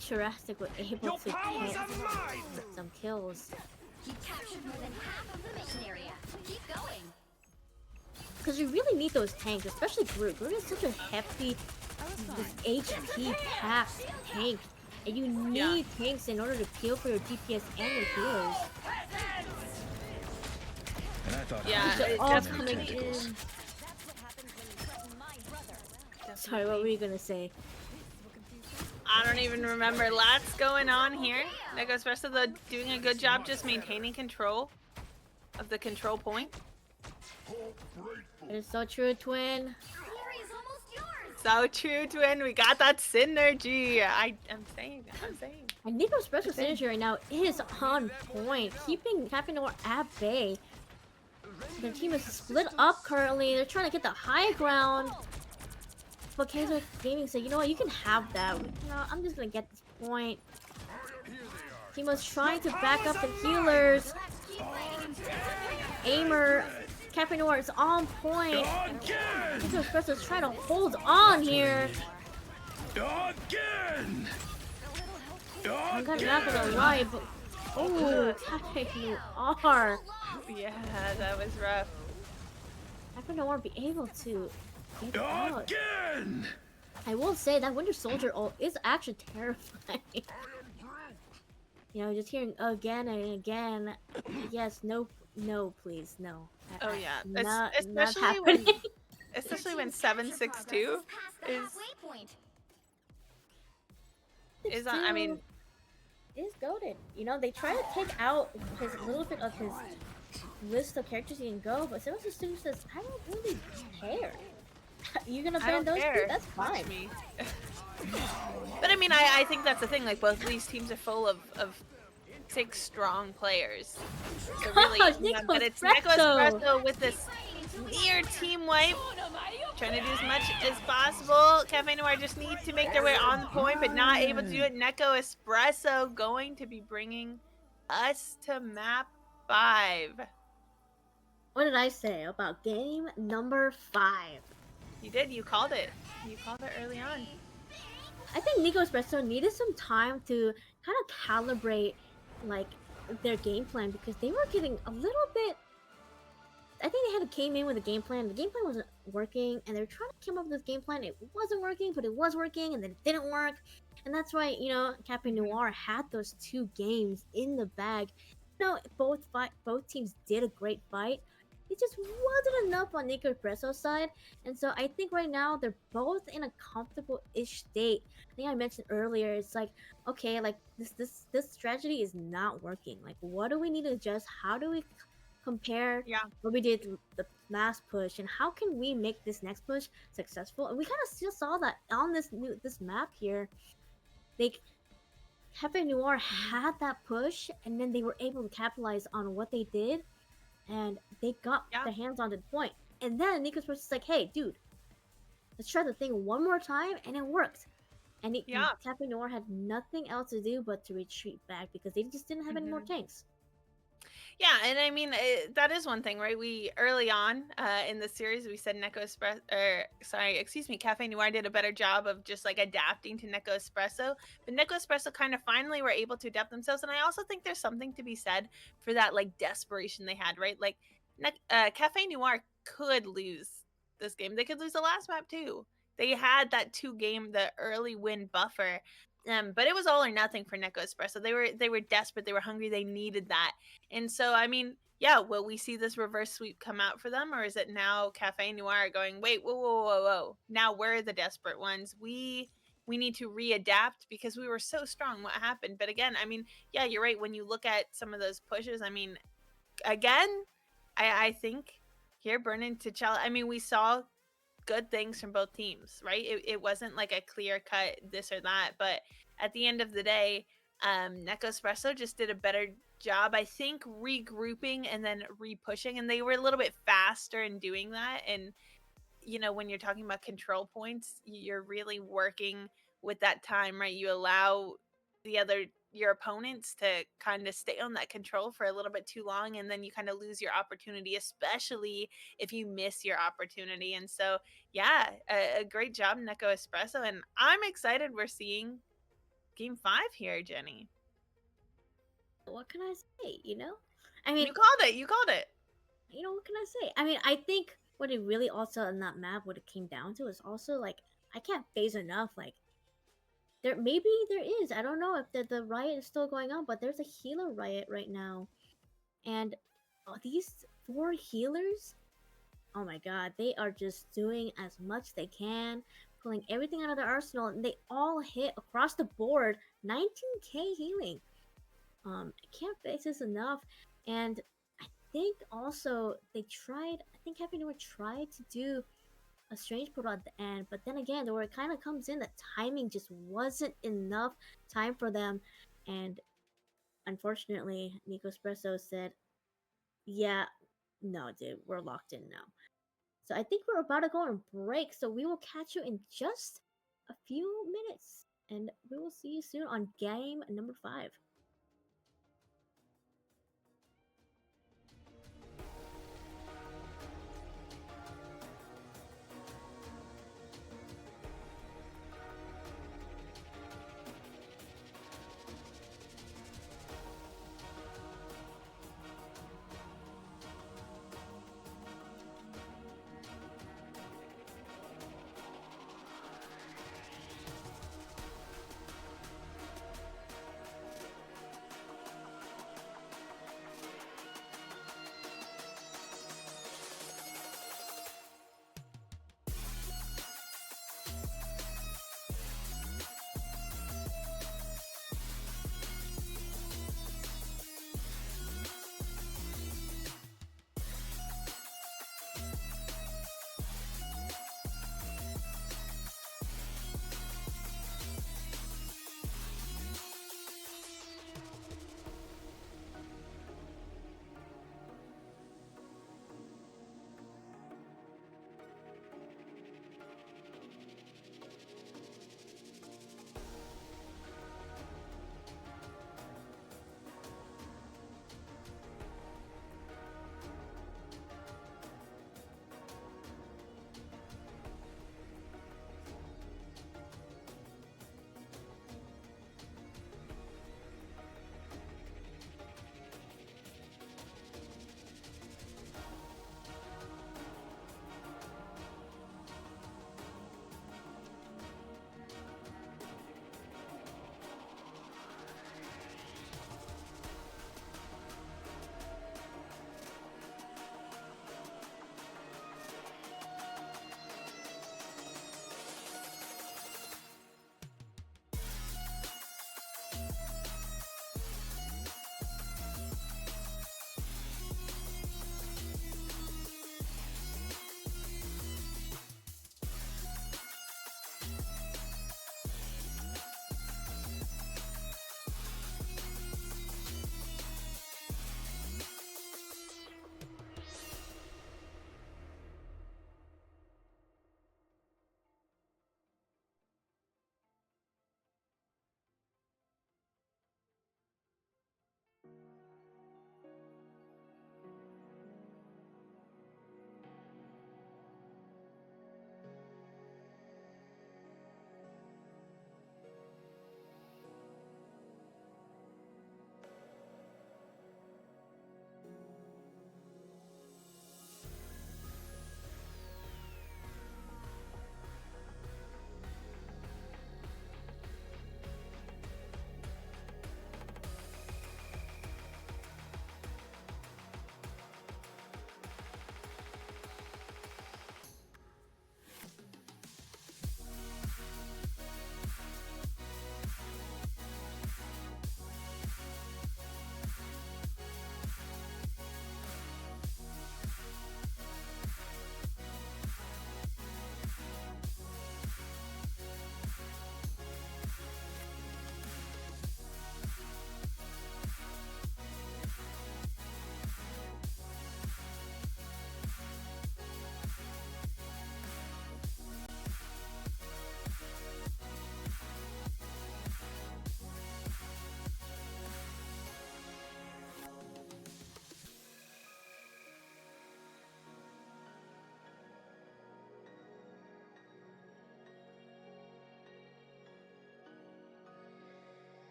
Jurassic was able to get some kills. You captured more than half of the mission area. Keep going. Because you really need those tanks, especially Groot. Groot is such a hefty, HP packed tank. And you need tanks in order to peel for your DPS and your healers. Yeah, They're it all definitely coming in. Sorry, what were you gonna say? I don't even remember. Lots going on here. Nekospresso though doing a good job just maintaining control of the control point. It is so true, Twin. Glory is almost yours. So true, Twin. We got that synergy. I'm saying. And Nekospresso's synergy right now is on point, keeping Cafe Noir at bay. Their team is split up currently. They're trying to get the high ground. But Kaiser Gaming said, you know what, you can have that. You know, I'm just gonna get this point. Timo's trying to back up the healers. Aimer, Cafe Noir is on point. Nekospresso's trying to hold on here. Again! I'm not gonna lie, but oh, Cafe Noir. Yeah, that was rough. Cafe Noir be able to get out. Again! I will say that Winter Soldier ult is actually terrifying. You know, just hearing again and again. Yes, no, please, no. Oh yeah, Not especially happening. when, especially when 762 is on. I mean, is goated. You know, they try to take out his little bit of his list of characters he can go, but Silver Student says, I don't really care. You're gonna ban those two? That's fine. Me. But I mean, I think that's the thing. Like, both of these teams are full of 6 strong players. So really, but it's Nekospresso with this near team wipe, trying to do as much as possible. Cafe Noir just need to make their way on the point, but not able to do it. Nekospresso going to be bringing us to map 5. What did I say about game number 5? You did. You called it. You called it early on. I think Nekospresso needed some time to kind of calibrate like their game plan because they were getting a little bit I think they had came in with a game plan. The game plan wasn't working, and they were trying to come up with this game plan. It wasn't working, but it was working, and then it didn't work. And that's why, Cafe Noir had those 2 games in the bag. Both teams did a great fight. It just wasn't enough on Nekospresso's side. And so I think right now they're both in a comfortable-ish state. I think I mentioned earlier, it's like, okay, like this strategy is not working. Like, what do we need to adjust? How do we compare Yeah. what we did the last push, and how can we make this next push successful? And we kind of still saw that on this map here. Like, Cafe Noir had that push, and then they were able to capitalize on what they did, and they got their hands on the point. And then Nico's was like, "Hey, dude, let's try the thing one more time," and it worked. And Cafe Noir had nothing else to do but to retreat back because they just didn't have any more tanks. Yeah, and I mean that is one thing, right? We early on in the series we said Cafe Noir did a better job of just like adapting to Nekospresso, but Nekospresso kind of finally were able to adapt themselves, and I also think there's something to be said for that like desperation they had, right? Like Cafe Noir could lose this game. They could lose the last map too. They had that 2-game, the early win buffer. But it was all or nothing for Nekospresso. They were desperate. They were hungry. They needed that. And so, I mean, yeah, will we see this reverse sweep come out for them? Or is it now Cafe Noir going, wait, whoa. Now we're the desperate ones. We need to readapt because we were so strong. What happened? But again, I mean, yeah, you're right. When you look at some of those pushes, I mean, again, I think here, Burnin to T'Challa, I mean, we saw good things from both teams, right? It wasn't like a clear cut this or that, but at the end of the day, Nekospresso just did a better job, I think, regrouping and then re-pushing, and they were a little bit faster in doing that. And when you're talking about control points, you're really working with that time, right? You allow your opponents to kind of stay on that control for a little bit too long, and then you kind of lose your opportunity, especially if you miss your opportunity. And so, yeah, a great job, Nekospresso, and I'm excited we're seeing Game 5 here, Jenny. What can I say? I mean, you called it. What can I say? I mean, I think what it really also on that map, what it came down to, is also like I can't phase enough. Like there is. I don't know if the riot is still going on, but there's a healer riot right now, and these 4 healers, oh my god, they are just doing as much they can, pulling everything out of their arsenal, and they all hit across the board 19k healing. I can't face this enough, and I think also I think Cafe Noir tried to do a strange portal at the end, but then again, where it kind of comes in, the timing just wasn't enough time for them, and unfortunately, Nekospresso said, "Yeah, no, dude, we're locked in now." So I think we're about to go on a break, so we will catch you in just a few minutes, and we will see you soon on game number 5.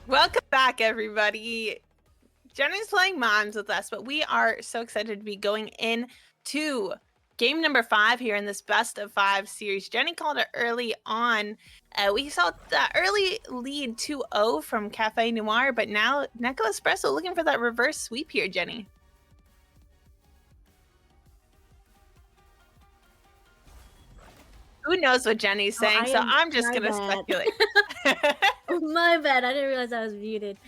Welcome back, everybody. Jenny's playing Mons with us, but we are so excited to be going in to game number 5 here in this best of 5 series. Jenny called it early on. We saw the early lead 2-0 from Cafe Noir, but now Nekospresso looking for that reverse sweep here, Jenny. Who knows what Jenny's saying, so I'm just going to speculate. My bad. I didn't realize I was muted.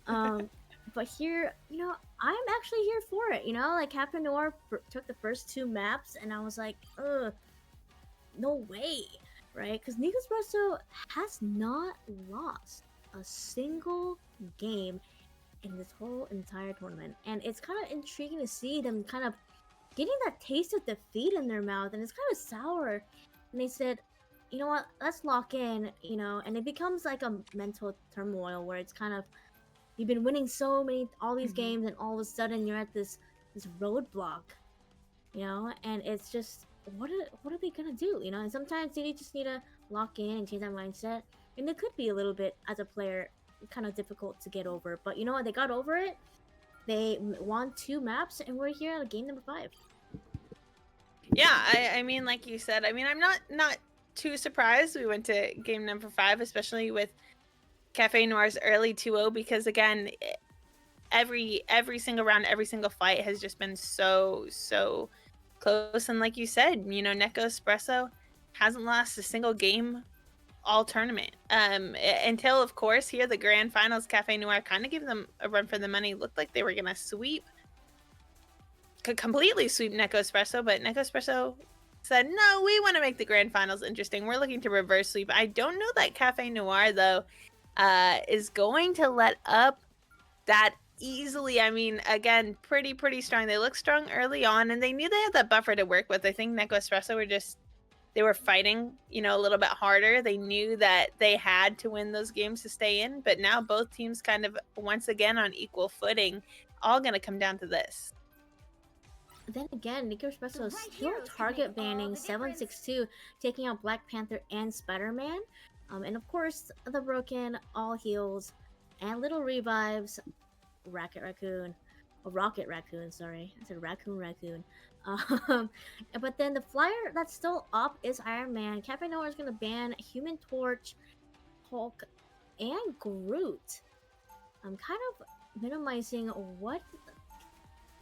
But here, you know, I'm actually here for it. You know, like Cafe Noir took the first 2 maps, and I was like, ugh, no way, right? Because Nekospresso has not lost a single game in this whole entire tournament, and it's kind of intriguing to see them kind of getting that taste of defeat in their mouth, and it's kind of sour. And they said, you know what, let's lock in, you know, and it becomes like a mental turmoil where it's kind of, you've been winning all these games, and all of a sudden you're at this roadblock, you know, and it's just, what are they gonna do, you know? And sometimes they just need to lock in and change that mindset, and it could be a little bit, as a player, kind of difficult to get over, but you know what, they got over it. They won 2 maps, and we're here at game number 5. Yeah, I mean, like you said, I mean, I'm not too surprised we went to game number 5, especially with Cafe Noir's early 2-0, because again, every single round, every single fight has just been so close. And like you said, you know, Nekospresso hasn't lost a single game all tournament. Until, of course, here the grand finals, Cafe Noir kind of gave them a run for the money. Looked like they were gonna completely sweep Nekospresso, but Nekospresso said, no, we want to make the grand finals interesting. We're looking to reverse sweep. I don't know that Cafe Noir, though, is going to let up that easily. I mean, again, pretty strong. They look strong early on, and they knew they had that buffer to work with. I think Nekospresso they were fighting, you know, a little bit harder. They knew that they had to win those games to stay in, but now both teams kind of once again on equal footing. All going to come down to this. Then again, Nekospresso is still target banning 762, taking out Black Panther and Spider-Man. And of course, the broken, all heals, and little revives, Rocket Raccoon. Sorry. I said Raccoon. But then the flyer that's still up is Iron Man. Cafe Noir is going to ban Human Torch, Hulk, and Groot. I'm kind of minimizing what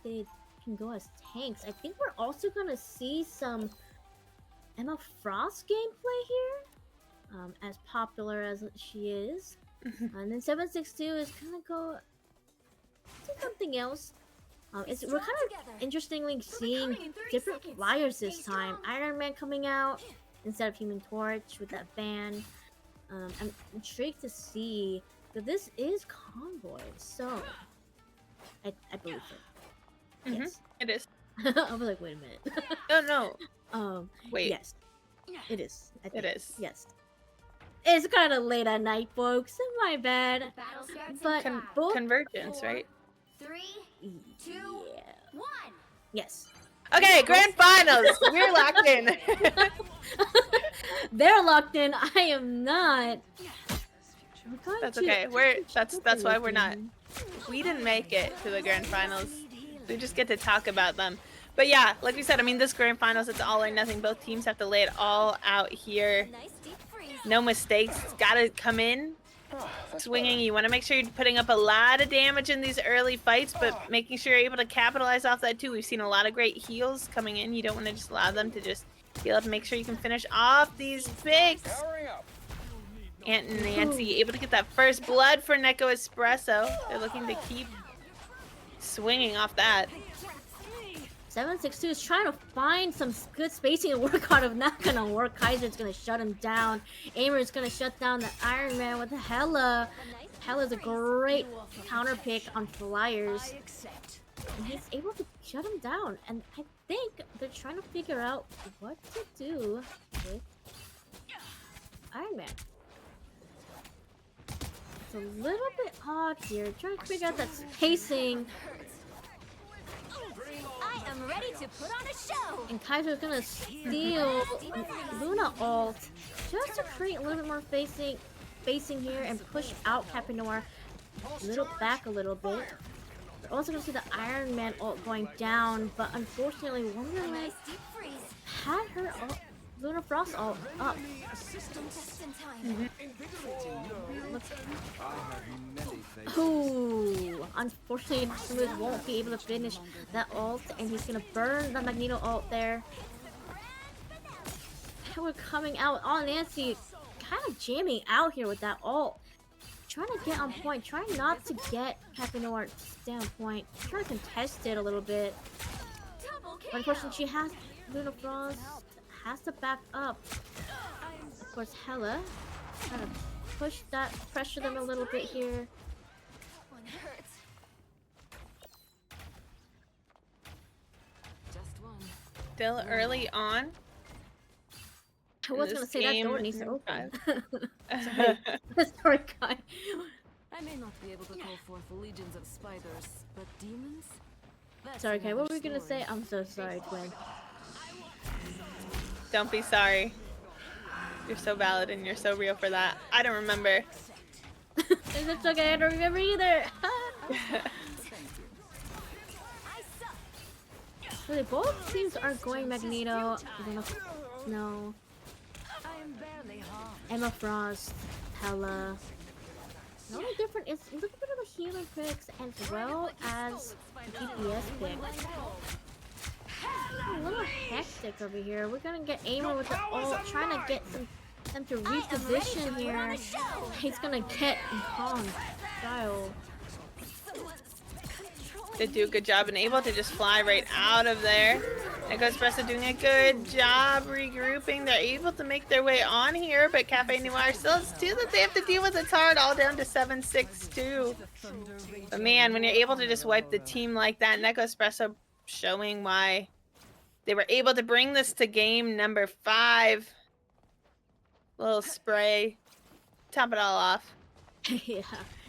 they can go as tanks. I think we're also going to see some Emma Frost gameplay here, as popular as she is. And then 762 is going to go to something else. We're kind of interestingly seeing different flyers this time. Iron Man coming out instead of Human Torch with that ban. I'm intrigued to see, but this is Convoy, so I believe it. Yes. It is. I was like, wait a minute. No. Wait. Yes, it is. I think. It is. Yes. It's kind of late at night, folks. My bad. But Convergence, right? 3, 2, 1. Yes. Okay, grand finals. We're locked in. They're locked in. I am not. That's okay. That's why we're not. We didn't make it to the grand finals. We just get to talk about them. But yeah, like we said, I mean, this grand finals, it's all or nothing. Both teams have to lay it all out here. No mistakes. It's got to come in swinging. You want to make sure you're putting up a lot of damage in these early fights, but making sure you're able to capitalize off that too. We've seen a lot of great heals coming in. You don't want to just allow them to just heal up and make sure you can finish off these picks. Aunt and Nancy able to get that first blood for Nekospresso. They're looking to keep swinging off that. 762 is trying to find some good spacing and work out. If not gonna work, Kaiser's gonna shut him down. Aimer is gonna shut down the Iron Man with the Hella. Hella's a great counter pick on flyers. And he's able to shut him down. And I think they're trying to figure out what to do with Iron Man. It's a little bit odd here. Trying to figure out that spacing. I am ready to put on a show. And Kaiser's gonna steal Luna ult just to create a little bit more spacing. spacing here and push out Captain Noir back a little bit. We're also gonna see the Iron Man ult going down, but unfortunately Wonderland Nice deep freeze. had her ult, Luna Frost ult up. Just in time. Ooh, unfortunately Smooth won't be able to finish that ult, and he's gonna burn the Magneto ult there. And we're coming out. Oh, Nancy kind of jamming out here with that ult. Trying to get on point. Trying not to get Captain Noir to stay on point. Trying to contest it a little bit. But unfortunately, she has Luna Frost. Has to back up. Of course, Hela. Trying to push that, pressure them a little bit here. One hurts. Just one. Still early on. I was This gonna say that door game, needs to open. Sorry. Sorry, guy. I may not be able to call forth legions of spiders, but demons? That's Sorry, Kai. What were another we gonna story. say? I'm so sorry, Gwen. Don't be sorry. You're so valid and you're so real for that. I don't remember. It's okay. I don't remember either. Really, both teams are going Magneto. No. I am barely harmed. Emma Frost, Hela. The only difference is a little bit of the healer picks as well as DPS picks. A little hectic over here. We're gonna get Aimer with the ult, trying to get them to reposition here. He's gonna get Kong style. They do a good job and able to just fly right out of there. Nekospresso doing a good job regrouping. They're able to make their way on here, but Cafe Noir still has two that they have to deal with. It's hard, all down to 7-6-2. But man, when you're able to just wipe the team like that, Nekospresso showing why they were able to bring this to game number 5. Little spray. Top it all off. Yeah.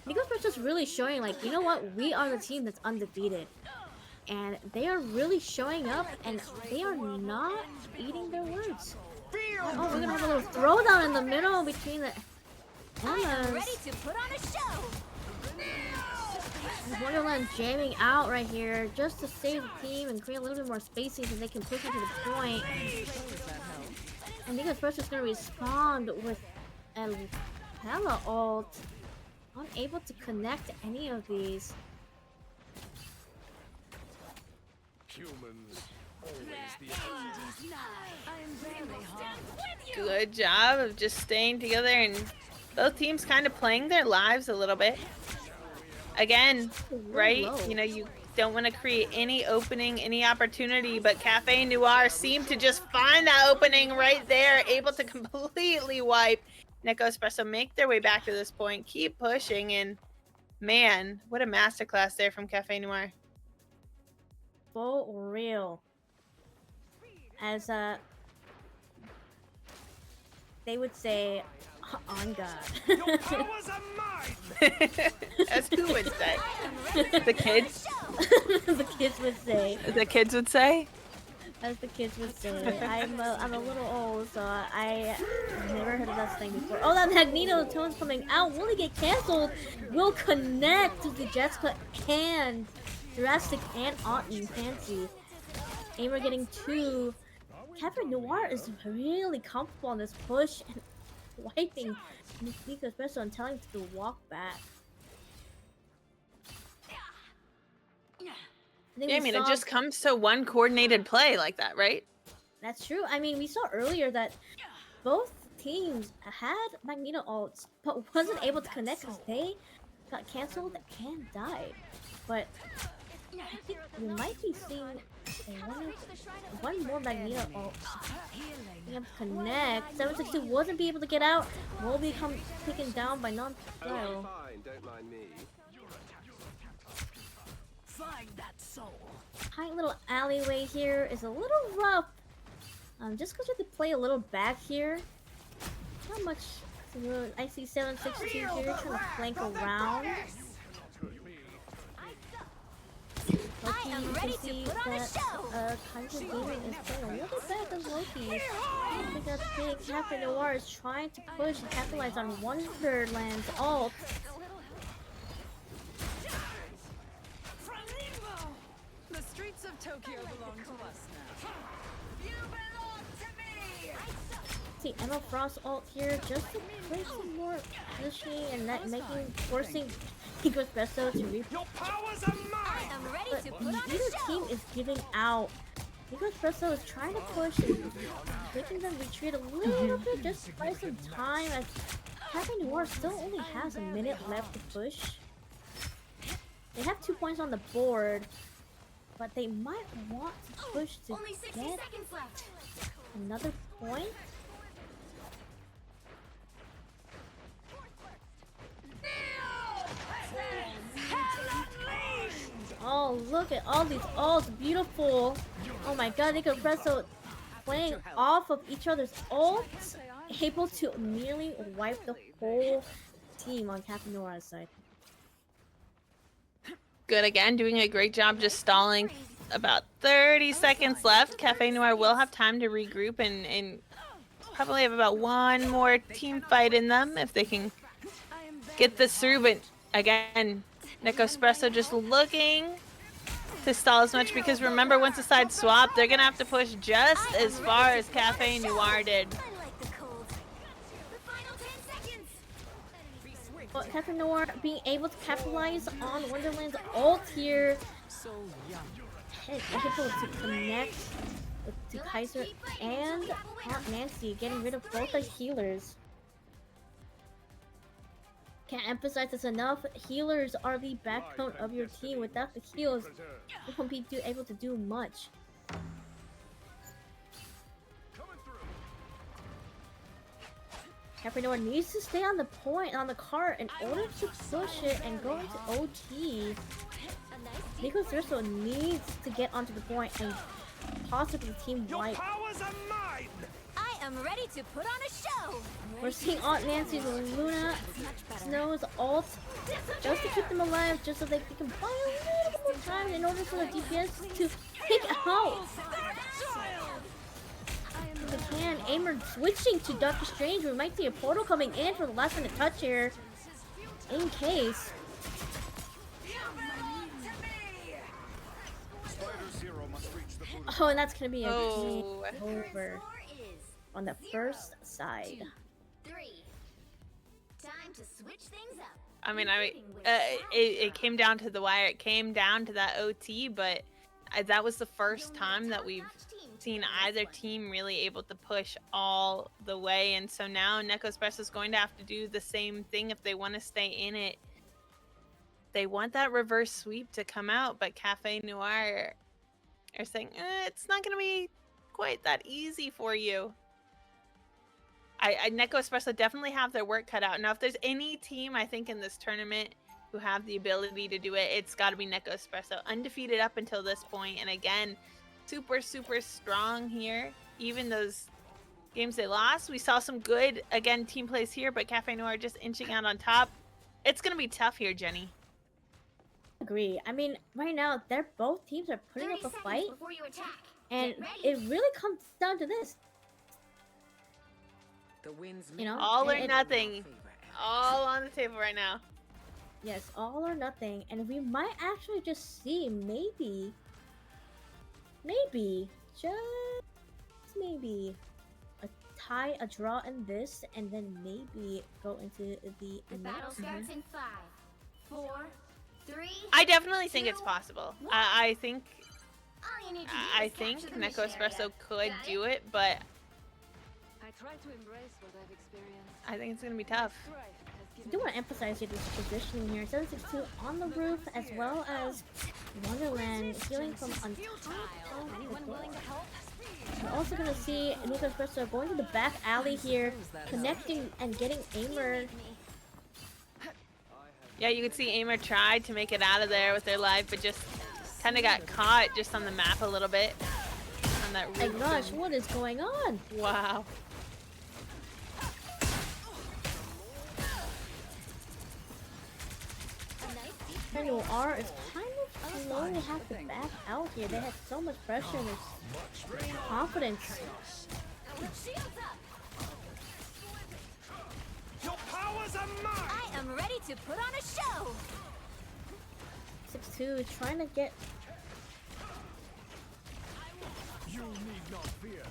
Nekospresso's really showing, like, you know what? We are the team that's undefeated. And they are really showing up, and they are not eating their words. Oh, we're gonna have a little throwdown in the middle between the I am Emmas. ready to put on a show. Wonderland jamming out right here just to save the team and create a little bit more spacing so they can push into the point. And Nekospresso's gonna respond with a Hela ult. Unable to connect any of these. Humans, always the I am barely harmed. Good job of just staying together and both teams kind of playing their lives a little bit. Again, right? low. You know, you don't want to create any opening, any opportunity, but Cafe Noir seemed to just find that opening right there, able to completely wipe Nekospresso, make their way back to this point, keep pushing, and man, what a masterclass there from Cafe Noir. For real. As they would say, on God. Your powers are mine! As who would say? The kids? The kids would say. The kids would say? As the kids would say. I'm a little old, so I never heard of that thing before. Oh, that Magneto tone's coming out. Will he get canceled? Will connect to the Jessica and Jurassic and Autumn Fancy. Aimer getting 2. Captain Noir is really comfortable on this push and wiping Nekospresso and telling him to walk back. Yeah, I mean, it just comes to one coordinated play like that, right? That's true. I mean, we saw earlier that both teams had Magneto ults, but wasn't able to connect because they got canceled and died. But I think we might be seeing one more Magneto ult. We have to connect. 762 wasn't be able to get out. Will become taken down by non-style. Fine, don't mind me. Find that soul. Tight little alleyway here is a little rough. Just because we have to play a little back here. Not much. I see 762 here trying to flank around. you can ready to see put on a that show. Kaiser Gaming is playing a little bit better than Loki. I think that's big. Cafe Noir is trying to push and capitalize on Wonderland's ult. The streets of Tokyo belong to us now. You belong to me. See Emma Frost ult here just to play some more positioning and that forcing Nekospresso to reap. Your powers are I mine! am ready But to put on a neither team show. is giving out. Nekospresso is trying to push and making them retreat a little bit just to buy some time as Cafe Noir still only has a minute left to push. They have 2 points on the board, but they might want to push to Only 60 get seconds left. another point. Oh, look at all these ults, beautiful. Oh my god, Nekospresso playing off of each other's ults, able to nearly wipe the whole team on Cafe Noir's side. Good again, doing a great job just stalling. About 30 seconds left. Cafe Noir will have time to regroup and probably have about one more team fight in them if they can get this through. But again, Nekospresso just looking to stall as much because remember, once the sides swap, they're gonna have to push just as far as Cafe Noir did. I like the cold. The final 10 seconds. But Cafe Noir being able to capitalize on Wonderland's ult here. And able to connect to Kaiser and Aunt Nancy, getting rid of both the healers. Can't emphasize this enough. Healers are the backbone of your team. Without the heals, you won't be able to do much. Cafe Noir needs to stay on the point, on the cart, in order to push it and go into OT. Nekospresso needs to get onto the point and possibly team Your wipe. powers are mine! I am ready to put on a show. We're seeing Aunt Nancy's Luna Snow's ult just to keep them alive, just so they can buy a little more time in order for the DPS to pick out. If they can, Aimer switching to Doctor Strange. We might see a portal coming in for the last minute touch here. In case. Oh, and that's gonna be a game over on the first side. 3. Time to switch things up. I mean, it came down to the wire. It came down to that OT, but that was the first time that we've seen either team really able to push all the way. And so now Nekospresso is going to have to do the same thing if they want to stay in it. They want that reverse sweep to come out, but Cafe Noir are saying, it's not going to be quite that easy for you. Nekospresso definitely have their work cut out. Now, if there's any team, I think, in this tournament who have the ability to do it, it's got to be Nekospresso. Undefeated up until this point, and again, super, super strong here. Even those games they lost, we saw some good, again, team plays here, but Cafe Noir just inching out on top. It's going to be tough here, Jenny. Agree. I mean, right now, both teams are putting up a fight, and it really comes down to this. You know, all or nothing. All on the table right now. Yes, all or nothing, and we might actually just see maybe, just maybe, a tie, a draw in this, and then maybe go into the battle starts in 5, 4, 3. I definitely think it's possible. I think All you need to do I is think capture the mission Nekospresso area. could Got do it? it, but I try to embrace what I've experienced. I think it's gonna be tough. Strife has I given do want to emphasize here this positioning here. 762 on the roof, as well as Wonderland healing from on top. Oh my God. We're also going to see Nekospresso going to the back alley here, connecting and getting Aimer. Yeah, you could see Aimer tried to make it out of there with their life, but just kind of got caught just on the map a little bit. On that My roof. gosh, what is going on? Wow. Noir is kind of slowly have to back out here. They had so much pressure and confidence. Shields up. Your powers are mine! I am ready to put on a show. 6-2 trying to get. You need not fear.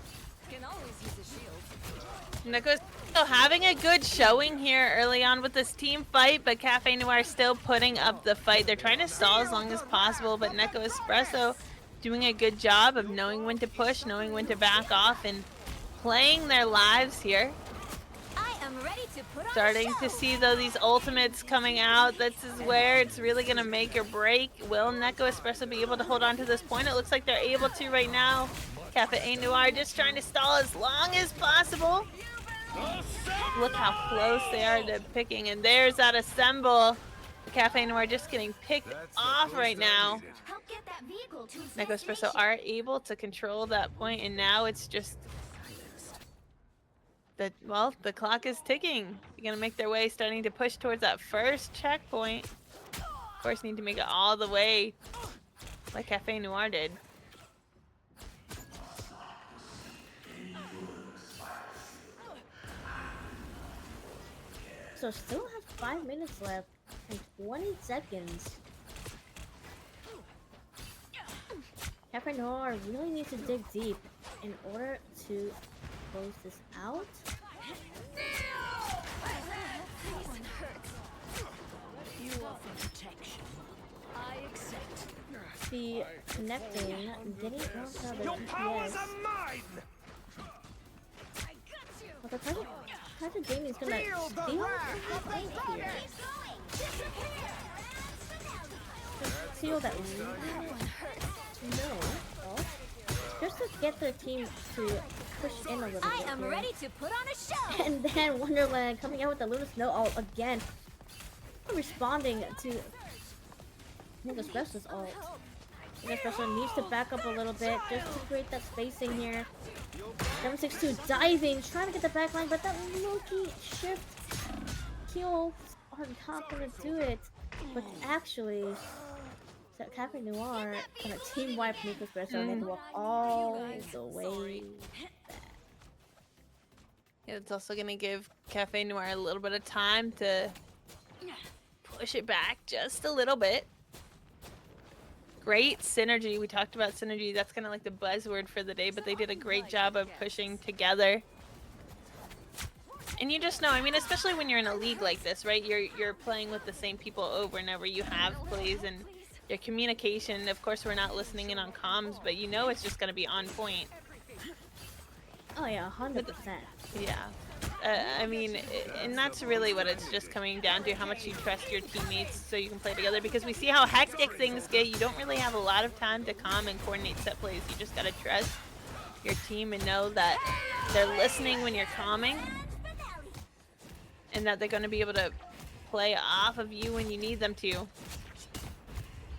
Can always use a shield. Neko's still having a good showing here early on with this team fight, but Cafe Noir still putting up the fight. They're trying to stall as long as possible, but Nekospresso doing a good job of knowing when to push, knowing when to back off, and playing their lives here. I am ready to put on Starting a show. to see though these ultimates coming out. This is where it's really gonna make or break. Will Nekospresso be able to hold on to this point? It looks like they're able to right now. Cafe Noir just trying to stall as long as possible. Look how close they are to picking, and there's that assemble. Cafe Noir just getting picked off right now. Help get that vehicle to its Nekospresso destination. are able to control that point, and now it's just the, well, the clock is ticking. They're gonna make their way, starting to push towards that first checkpoint. Of course, need to make it all the way like Cafe Noir did. So still have 5 minutes left and 20 seconds. Cafe Noir really needs to dig deep in order to close this out. You offer protection. I accept. The connecting, getting out of Your the powers DPS. are mine! But the Project Gaming is gonna Feel the steal wrath. the lead here. Steal that lead. No. Oh. Just to get their team to push in a little I bit am here. ready to put on a show. And then Wonderland coming out with the Lunar Snow ult again. Responding to Nekospresso's ult. Nekospresso needs to back up a little bit just to create that spacing here. 762 diving, trying to get the back line, but that Loki shift kills are not gonna do it. But actually, Cafe Noir kind of team wipe Nekospresso and they had to walk all the way back. It's also gonna give Cafe Noir a little bit of time to push it back just a little bit. Great synergy. We talked about synergy. That's kind of like the buzzword for the day, but they did a great job of pushing together. And you just know, I mean, especially when you're in a league like this, right? You're playing with the same people over and over. You have plays and your communication. Of course, we're not listening in on comms, but you know it's just going to be on point. Oh yeah, 100%. Yeah. I mean, and that's really what it's just coming down to, how much you trust your teammates so you can play together, because we see how hectic things get. You don't really have a lot of time to calm and coordinate set plays. You just gotta trust your team and know that they're listening when you're calming and that they're gonna be able to play off of you when you need them to.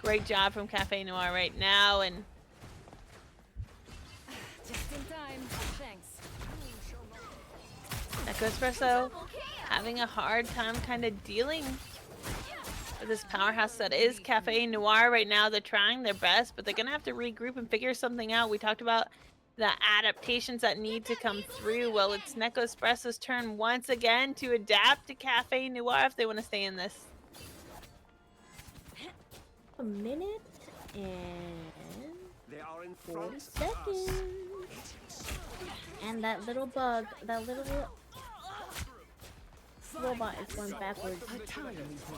Great job from Cafe Noir right now, and Just in time. Thanks. Nekospresso having a hard time kind of dealing with this powerhouse that is Cafe Noir right now. They're trying their best, but they're gonna have to regroup and figure something out. We talked about the adaptations that need to come through. Well, it's Nekospresso's turn once again to adapt to Cafe Noir if they want to stay in this. A minute and They are in 40 front of us. seconds. And that little bug, that little robot is going backwards.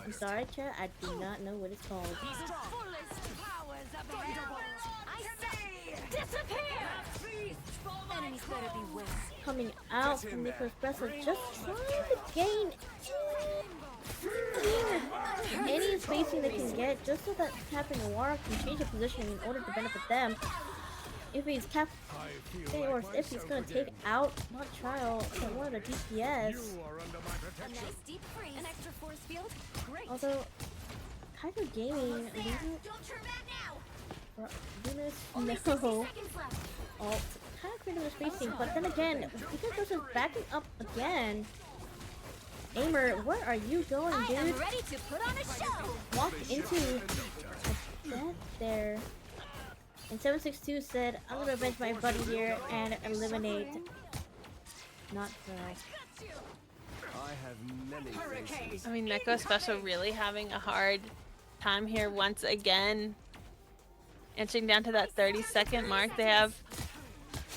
I'm sorry, chat, I do not know what it's called. Enemies better beware. Coming out from Nekospresso, just trying to gain any spacing they can get, just so that Cafe Noir can change the positioning in order to benefit them. If he's or if he's gonna take out Not Trial and one of the DPS. You are under my A protection. nice deep freeze. An extra force field. Great. Although Tiger Gaming Almost there. Don't turn back now. Only 60 no seconds left. alt kind of creating the spacing, but then again, because this is backing up again. Aimer, where are you going, I am dude? ready to put on a show. Walk into death there. And 762 said, I'm gonna bench my buddy here and eliminate. Not the. I have many faces. I mean, Nekospresso really having a hard time here once again. Inching down to that 30-second mark. They have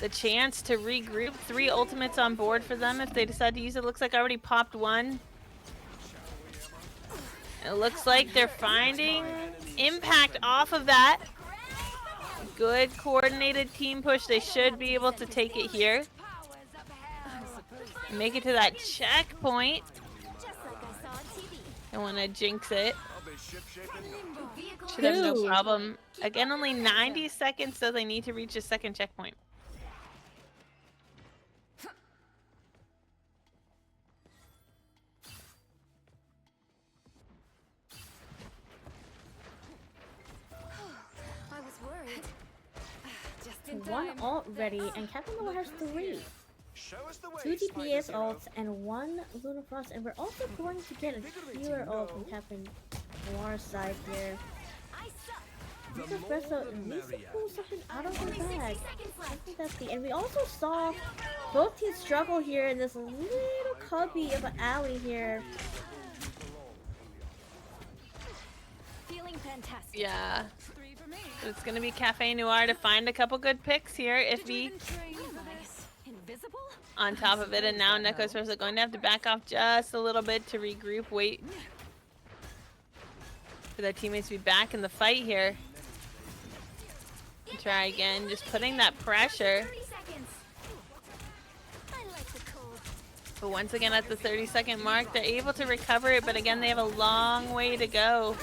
the chance to regroup. 3 ultimates on board for them if they decide to use it. Looks like I already popped one. It looks like they're finding impact off of that. Good coordinated team push. They should be able to take it here. Make it to that checkpoint. I want to jinx it. Should have no Ooh. problem. Again, only 90 seconds, so they need to reach a second checkpoint. I was worried. Just in One time. ult ready, and Captain Noir has 3. Show us the way, 2 Spider DPS Hero. ults and 1 Lunar Frost, and we're also going to get a healer ult from Captain Noir's side here. The Nekospresso more the needs to merrier. pull something out of their bag. I think that's the. And we also saw both teams struggle here in this little cubby of an alley here. Feeling fantastic. Yeah. 3 for me. It's going to be Cafe Noir to find a couple good picks here. If Did you he even train nice? Invisible? on top of it, and now Nekospresso going to have to back off just a little bit to regroup, wait for their teammates to be back in the fight here. And try again, just putting that pressure. But once again at the 30-second mark, they're able to recover it, but again, they have a long way to go.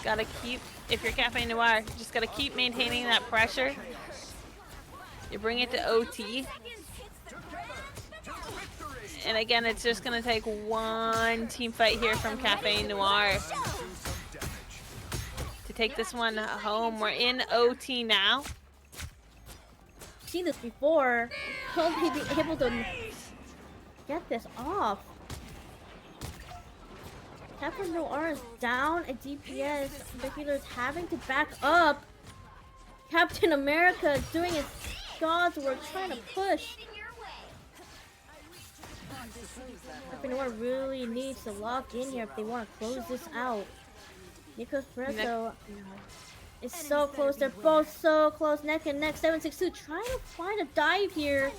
Gotta keep, if you're Cafe Noir, just gotta keep maintaining that pressure. You bring it to OT. And again, it's just gonna take one team fight here from Cafe Noir to take this one home. We're in OT now. Seen this before. Will he be able to get this off? Captain Noir is down at DPS. The healer's having to back up. Captain America is doing his God's work, trying to push. Captain Noir really needs to lock in here if they want to close this out. Nekospresso is so close. They're both so close, neck and neck. 762 trying to find a dive here.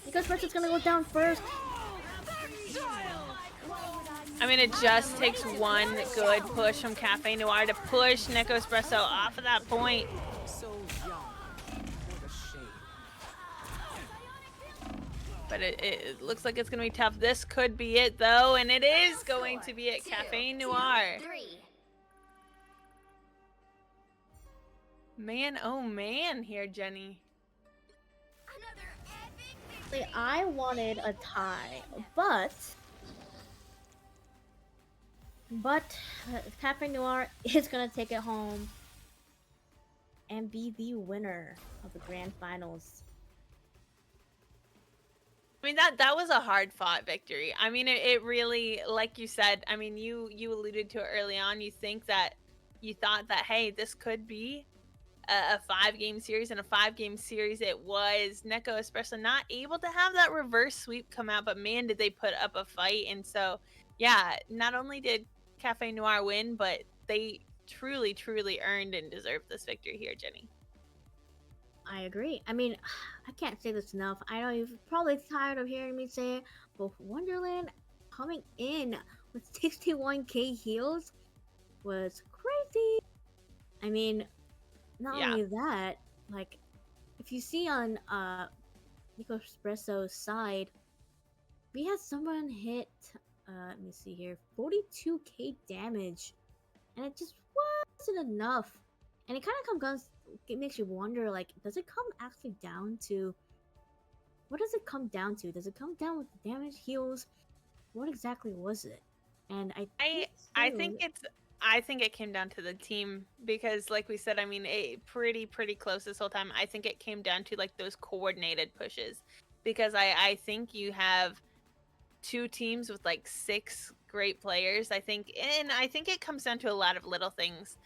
Nekospresso's gonna go down first. I mean, it just takes one good push from Cafe Noir to push Nekospresso off of that point. But it looks like it's going to be tough. This could be it, though, and it is going to be it. Cafe Noir. Man, oh man here, Jenny. I wanted a tie, but Cafe Noir is gonna take it home and be the winner of the grand finals. I mean, that was a hard-fought victory. I mean, it really, like you said, I mean, you alluded to it early on. You thought that, hey, this could be a 5-game series, and a 5-game series it was. Nekospresso not able to have that reverse sweep come out, but man, did they put up a fight. And so, yeah, not only did Cafe Noir win, but they truly, truly earned and deserved this victory here, Jenny. I agree. I mean, I can't say this enough. I know you're probably tired of hearing me say it, but Wonderland coming in with 61k heals was crazy. I mean, not only that, like, if you see on Nekospresso's side, we had someone hit, let me see here, 42k damage, and it just wasn't enough. And it kind of comes, it makes you wonder, like, does it come actually down to, what does it come down to? Does it come down with the damage, heals? What exactly was it? And I think it came down to the team, because like we said, I mean, pretty close this whole time. I think it came down to like those coordinated pushes, because I think you have two teams with like 6 great players. I think it comes down to a lot of little things.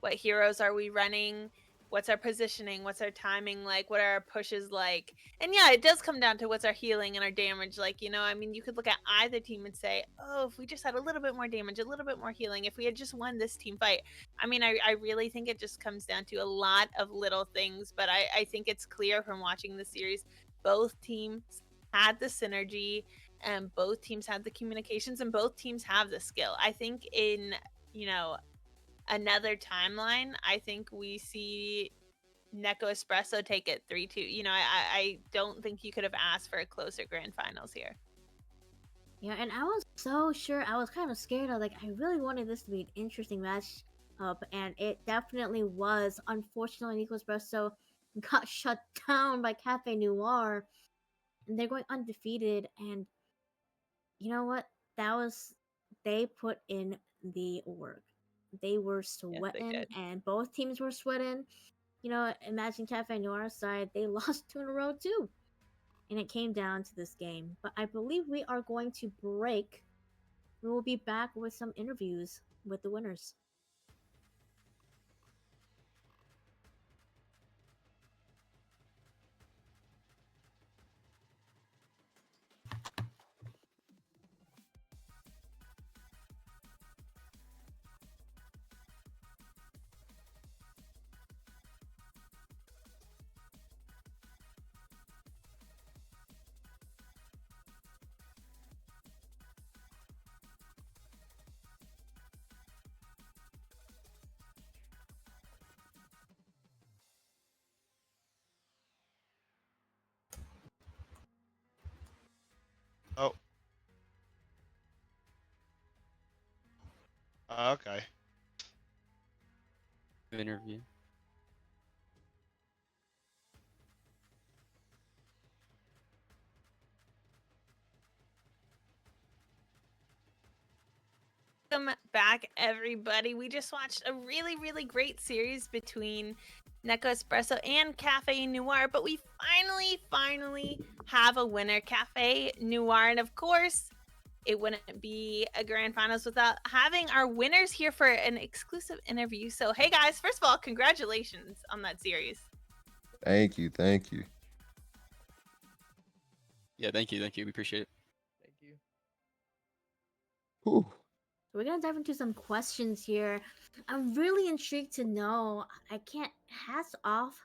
What heroes are we running? What's our positioning? What's our timing like? What are our pushes like? And yeah, it does come down to what's our healing and our damage like. I mean, you could look at either team and say, oh, if we just had a little bit more damage, a little bit more healing, if we had just won this team fight. I mean, I really think it just comes down to a lot of little things. But I think it's clear from watching the series, both teams had the synergy, and both teams had the communications, and both teams have the skill. I think in, another timeline, I think we see Nekospresso take it 3-2. I don't think you could have asked for a closer grand finals here. Yeah, and I was so sure. I was kind of scared. I really wanted this to be an interesting match up, and it definitely was. Unfortunately, Nekospresso got shut down by Cafe Noir, and they're going undefeated. And you know what? They put in the work. They were sweating, and both teams were sweating. Imagine Cafe Noir's side, they lost 2 in a row too. And it came down to this game. But I believe we are going to break. We will be back with some interviews with the winners. Oh. Okay. Interview. Welcome back, everybody. We just watched a really, really great series between Nekospresso and Cafe Noir, but we finally have a winner, Cafe Noir. And of course, it wouldn't be a grand finals without having our winners here for an exclusive interview. So, hey guys, first of all, congratulations on that series. Thank you. Yeah, thank you. We appreciate it. Thank you. Whew. We're gonna dive into some questions here. I'm really intrigued to know. I can't hats off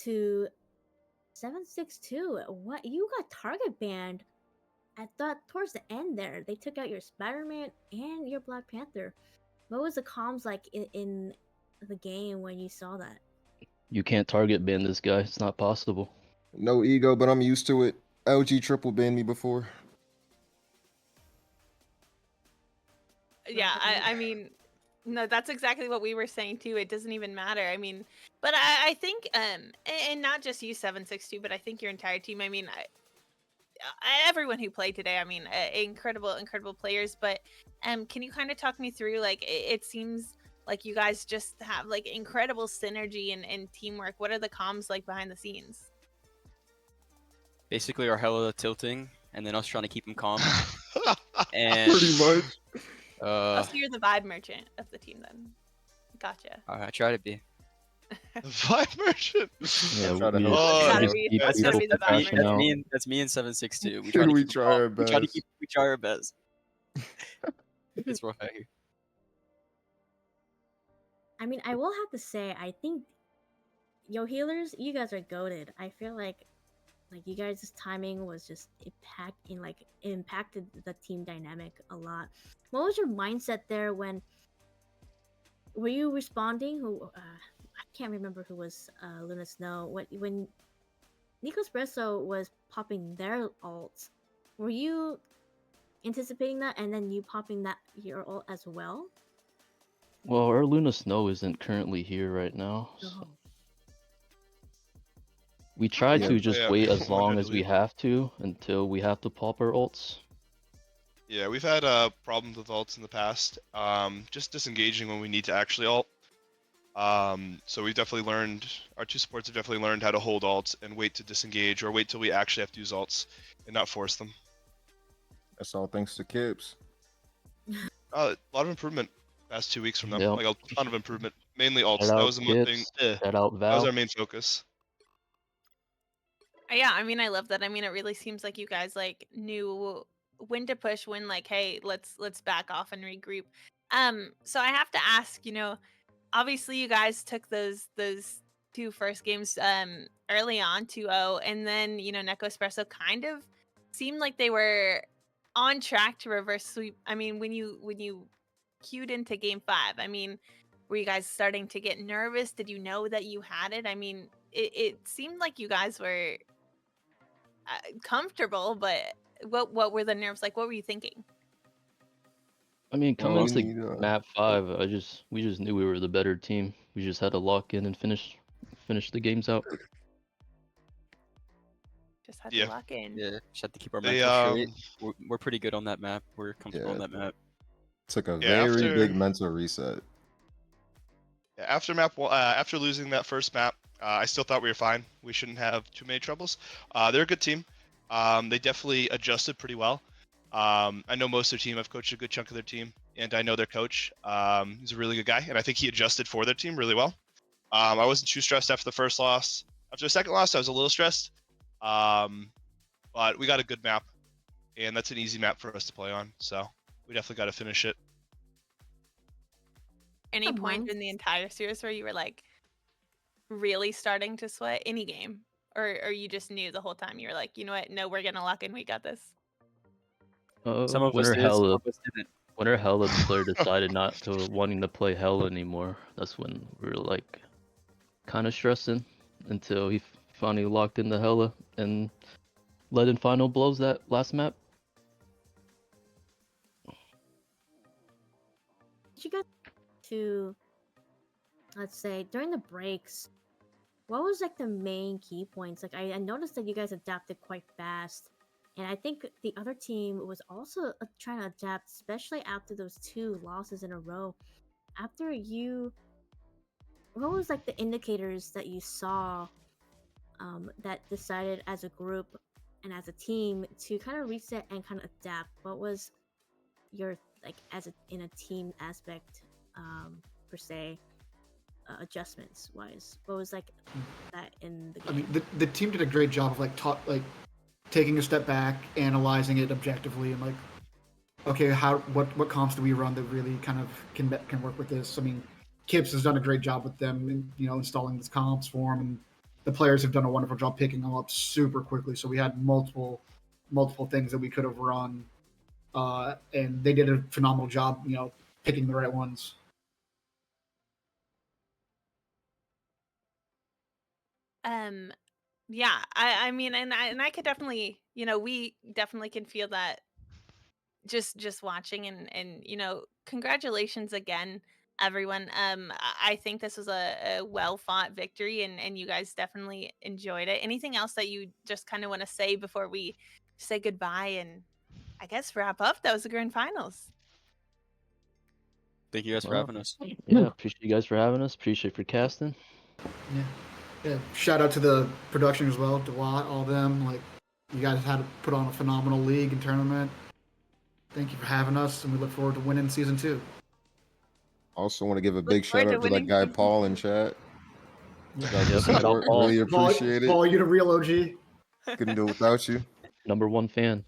to 762. What, you got target banned? I thought towards the end there they took out your Spider-Man and your Black Panther. What was the comms like in the game when you saw that? You can't target ban this guy. It's not possible. No ego, but I'm used to it. LG triple banned me before. Yeah, I mean, no, that's exactly what we were saying too. It doesn't even matter. I mean, but I think, and not just you 762, but I think your entire team. I mean, everyone who played today. I mean, incredible players. But can you kind of talk me through? Like, it seems like you guys just have like incredible synergy and teamwork. What are the comms like behind the scenes? Basically, our hella tilting, and then us trying to keep him calm. And Pretty much. So you're the vibe merchant of the team then. Gotcha. I try to be. The vibe merchant. Yeah, Try to we help. Gotta be- that's gotta be the vibe professional. That's merchant. me and 762. We Here try to we keep try calm. our We try to best. we try our best. It's rough out here. I mean, I will have to say, I think yo healers, you guys are goated. I feel like you guys' timing was just impacted the team dynamic a lot. What was your mindset there when were you responding? I can't remember who was Luna Snow. When Nekospresso was popping their ults, were you anticipating that and then you popping your ult as well? Well, our Luna Snow isn't currently here right now. So we try Yeah. to just Yeah, wait as long wanted as to we leave. have to until we have to pop our ults. Yeah, we've had problems with ults in the past. Just disengaging when we need to actually ult. So we've definitely learned, our two supports have definitely learned how to hold ults and wait to disengage, or wait till we actually have to use ults and not force them. That's all thanks to Kips. A lot of improvement past 2 weeks from them. Yep. Like a ton of improvement. Mainly alts. Shout That out was the one thing. Kips. Shout out That was Val. our main focus. Yeah, I mean, I love that. I mean, it really seems like you guys like knew when to push, when like, hey, let's back off and regroup. So I have to ask, obviously you guys took those two first games early on 2-0, and then Nekospresso kind of seemed like they were on track to reverse sweep. I mean, when you queued into game 5, I mean, were you guys starting to get nervous? Did you know that you had it? I mean, it seemed like you guys were comfortable, but what were the nerves like? What were you thinking? I mean, Well, coming we into need map 5, we just knew we were the better team. We just had to lock in and finish the games out. Just had Yeah. to lock in. Yeah, just have to keep our They, mental straight. We're pretty good on that map. We're comfortable on that map. took a Yeah, very after- big mental reset. Yeah, after losing that first map, I still thought we were fine. We shouldn't have too many troubles. They're a good team. They definitely adjusted pretty well. I know most of their team. I've coached a good chunk of their team, and I know their coach. He's a really good guy, and I think he adjusted for their team really well. I wasn't too stressed after the first loss. After the second loss, I was a little stressed. But we got a good map, and that's an easy map for us to play on. So we definitely got to finish it. Any Oh, point mine- in the entire series where you were like really starting to sweat? Any game, or you just knew the whole time? You were like, you know what? No, we're gonna lock in. We got this. Some of When us our did, some Hella, of us didn't. when our Hella player decided not to wanting to play Hella anymore, that's when we were like kind of stressing until he finally locked in the Hella and led in final blows that last map. Did you guys to, let's say, during the breaks, what was like the main key points? Like I noticed that you guys adapted quite fast, and I think the other team was also trying to adapt, especially after those 2 losses in a row. After you, what was like the indicators that you saw that decided as a group and as a team to kind of reset and kind of adapt? What was your like in a team aspect per se? Adjustments wise, what was like that in the game? I mean, the team did a great job of taking a step back, analyzing it objectively, and like, okay, what comps do we run that really kind of can work with this? I mean, Kips has done a great job with them, installing these comps for them, and the players have done a wonderful job picking them up super quickly. So we had multiple things that we could have run, and they did a phenomenal job, picking the right ones. Yeah, I mean, and I could definitely, we definitely can feel that just watching, and congratulations again, everyone. I think this was a well fought victory, and you guys definitely enjoyed it. Anything else that you just kind of want to say before we say goodbye and I guess wrap up? That was the grand finals. Thank you guys for having us. Yeah, appreciate you guys for having us. Appreciate for casting. Yeah. Shout out to the production as well, Dewat, all them. Like, you guys had to put on a phenomenal league and tournament. Thank you for having us, and we look forward to winning season 2. Also want to give a big shout forward to out to that winning guy season Paul in chat. Yeah. Got the Yeah, shout out support. Paul. Really appreciate it. Paul, you're the real OG. Couldn't do it without you. #1 fan.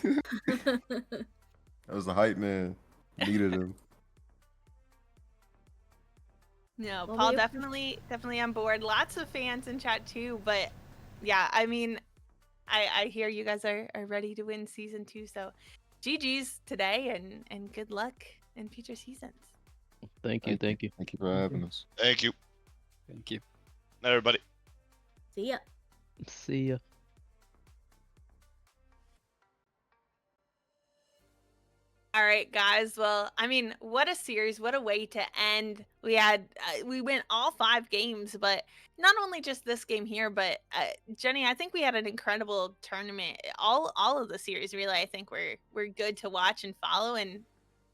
That was the hype man. Needed him. No, Well, Paul we- definitely on board. Lots of fans in chat too, but yeah, I mean, I hear you guys are ready to win season 2, so GG's today, and good luck in future seasons. Thank you. Thank you for having us. Thank you. Thank you. Night, everybody. See ya. See ya. All right, guys. Well, I mean, what a series! What a way to end. We had we went all 5 games, but not only just this game here, but Jenny, I think we had an incredible tournament. All of the series, really, I think we're good to watch and follow. And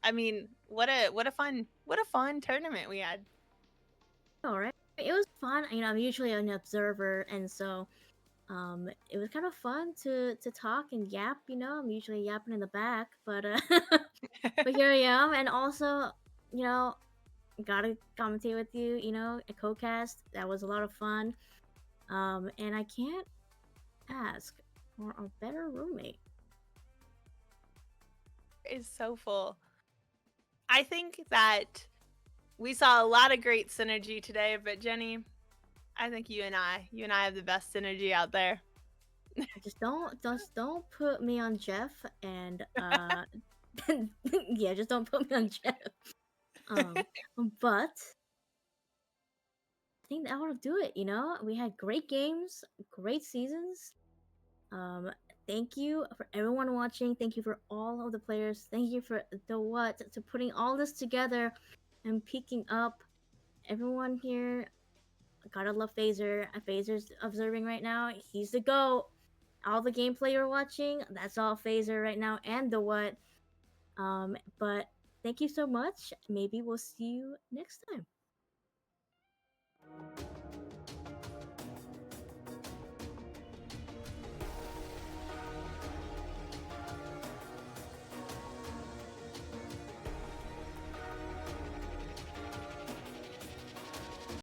I mean, what a fun tournament we had. All right, it was fun. I'm usually an observer, and so It was kind of fun to talk and yap. I'm usually yapping in the back, but but here I am, and also, you know, gotta commentate with you. A co-cast that was a lot of fun. And I can't ask for a better roommate. Is so full. I think that we saw a lot of great synergy today, but Jenny, I think you and I have the best synergy out there. Just don't put me on Jeff, and yeah, just don't put me on Jeff. But I think that ought to do it. We had great games, great seasons. Thank you for everyone watching. Thank you for all of the players. Thank you for to putting all this together and picking up everyone here. Gotta love Phaser. Phaser's observing right now. He's the GOAT. All the gameplay you're watching, that's all Phaser right now, and the what. But thank you so much. Maybe we'll see you next time.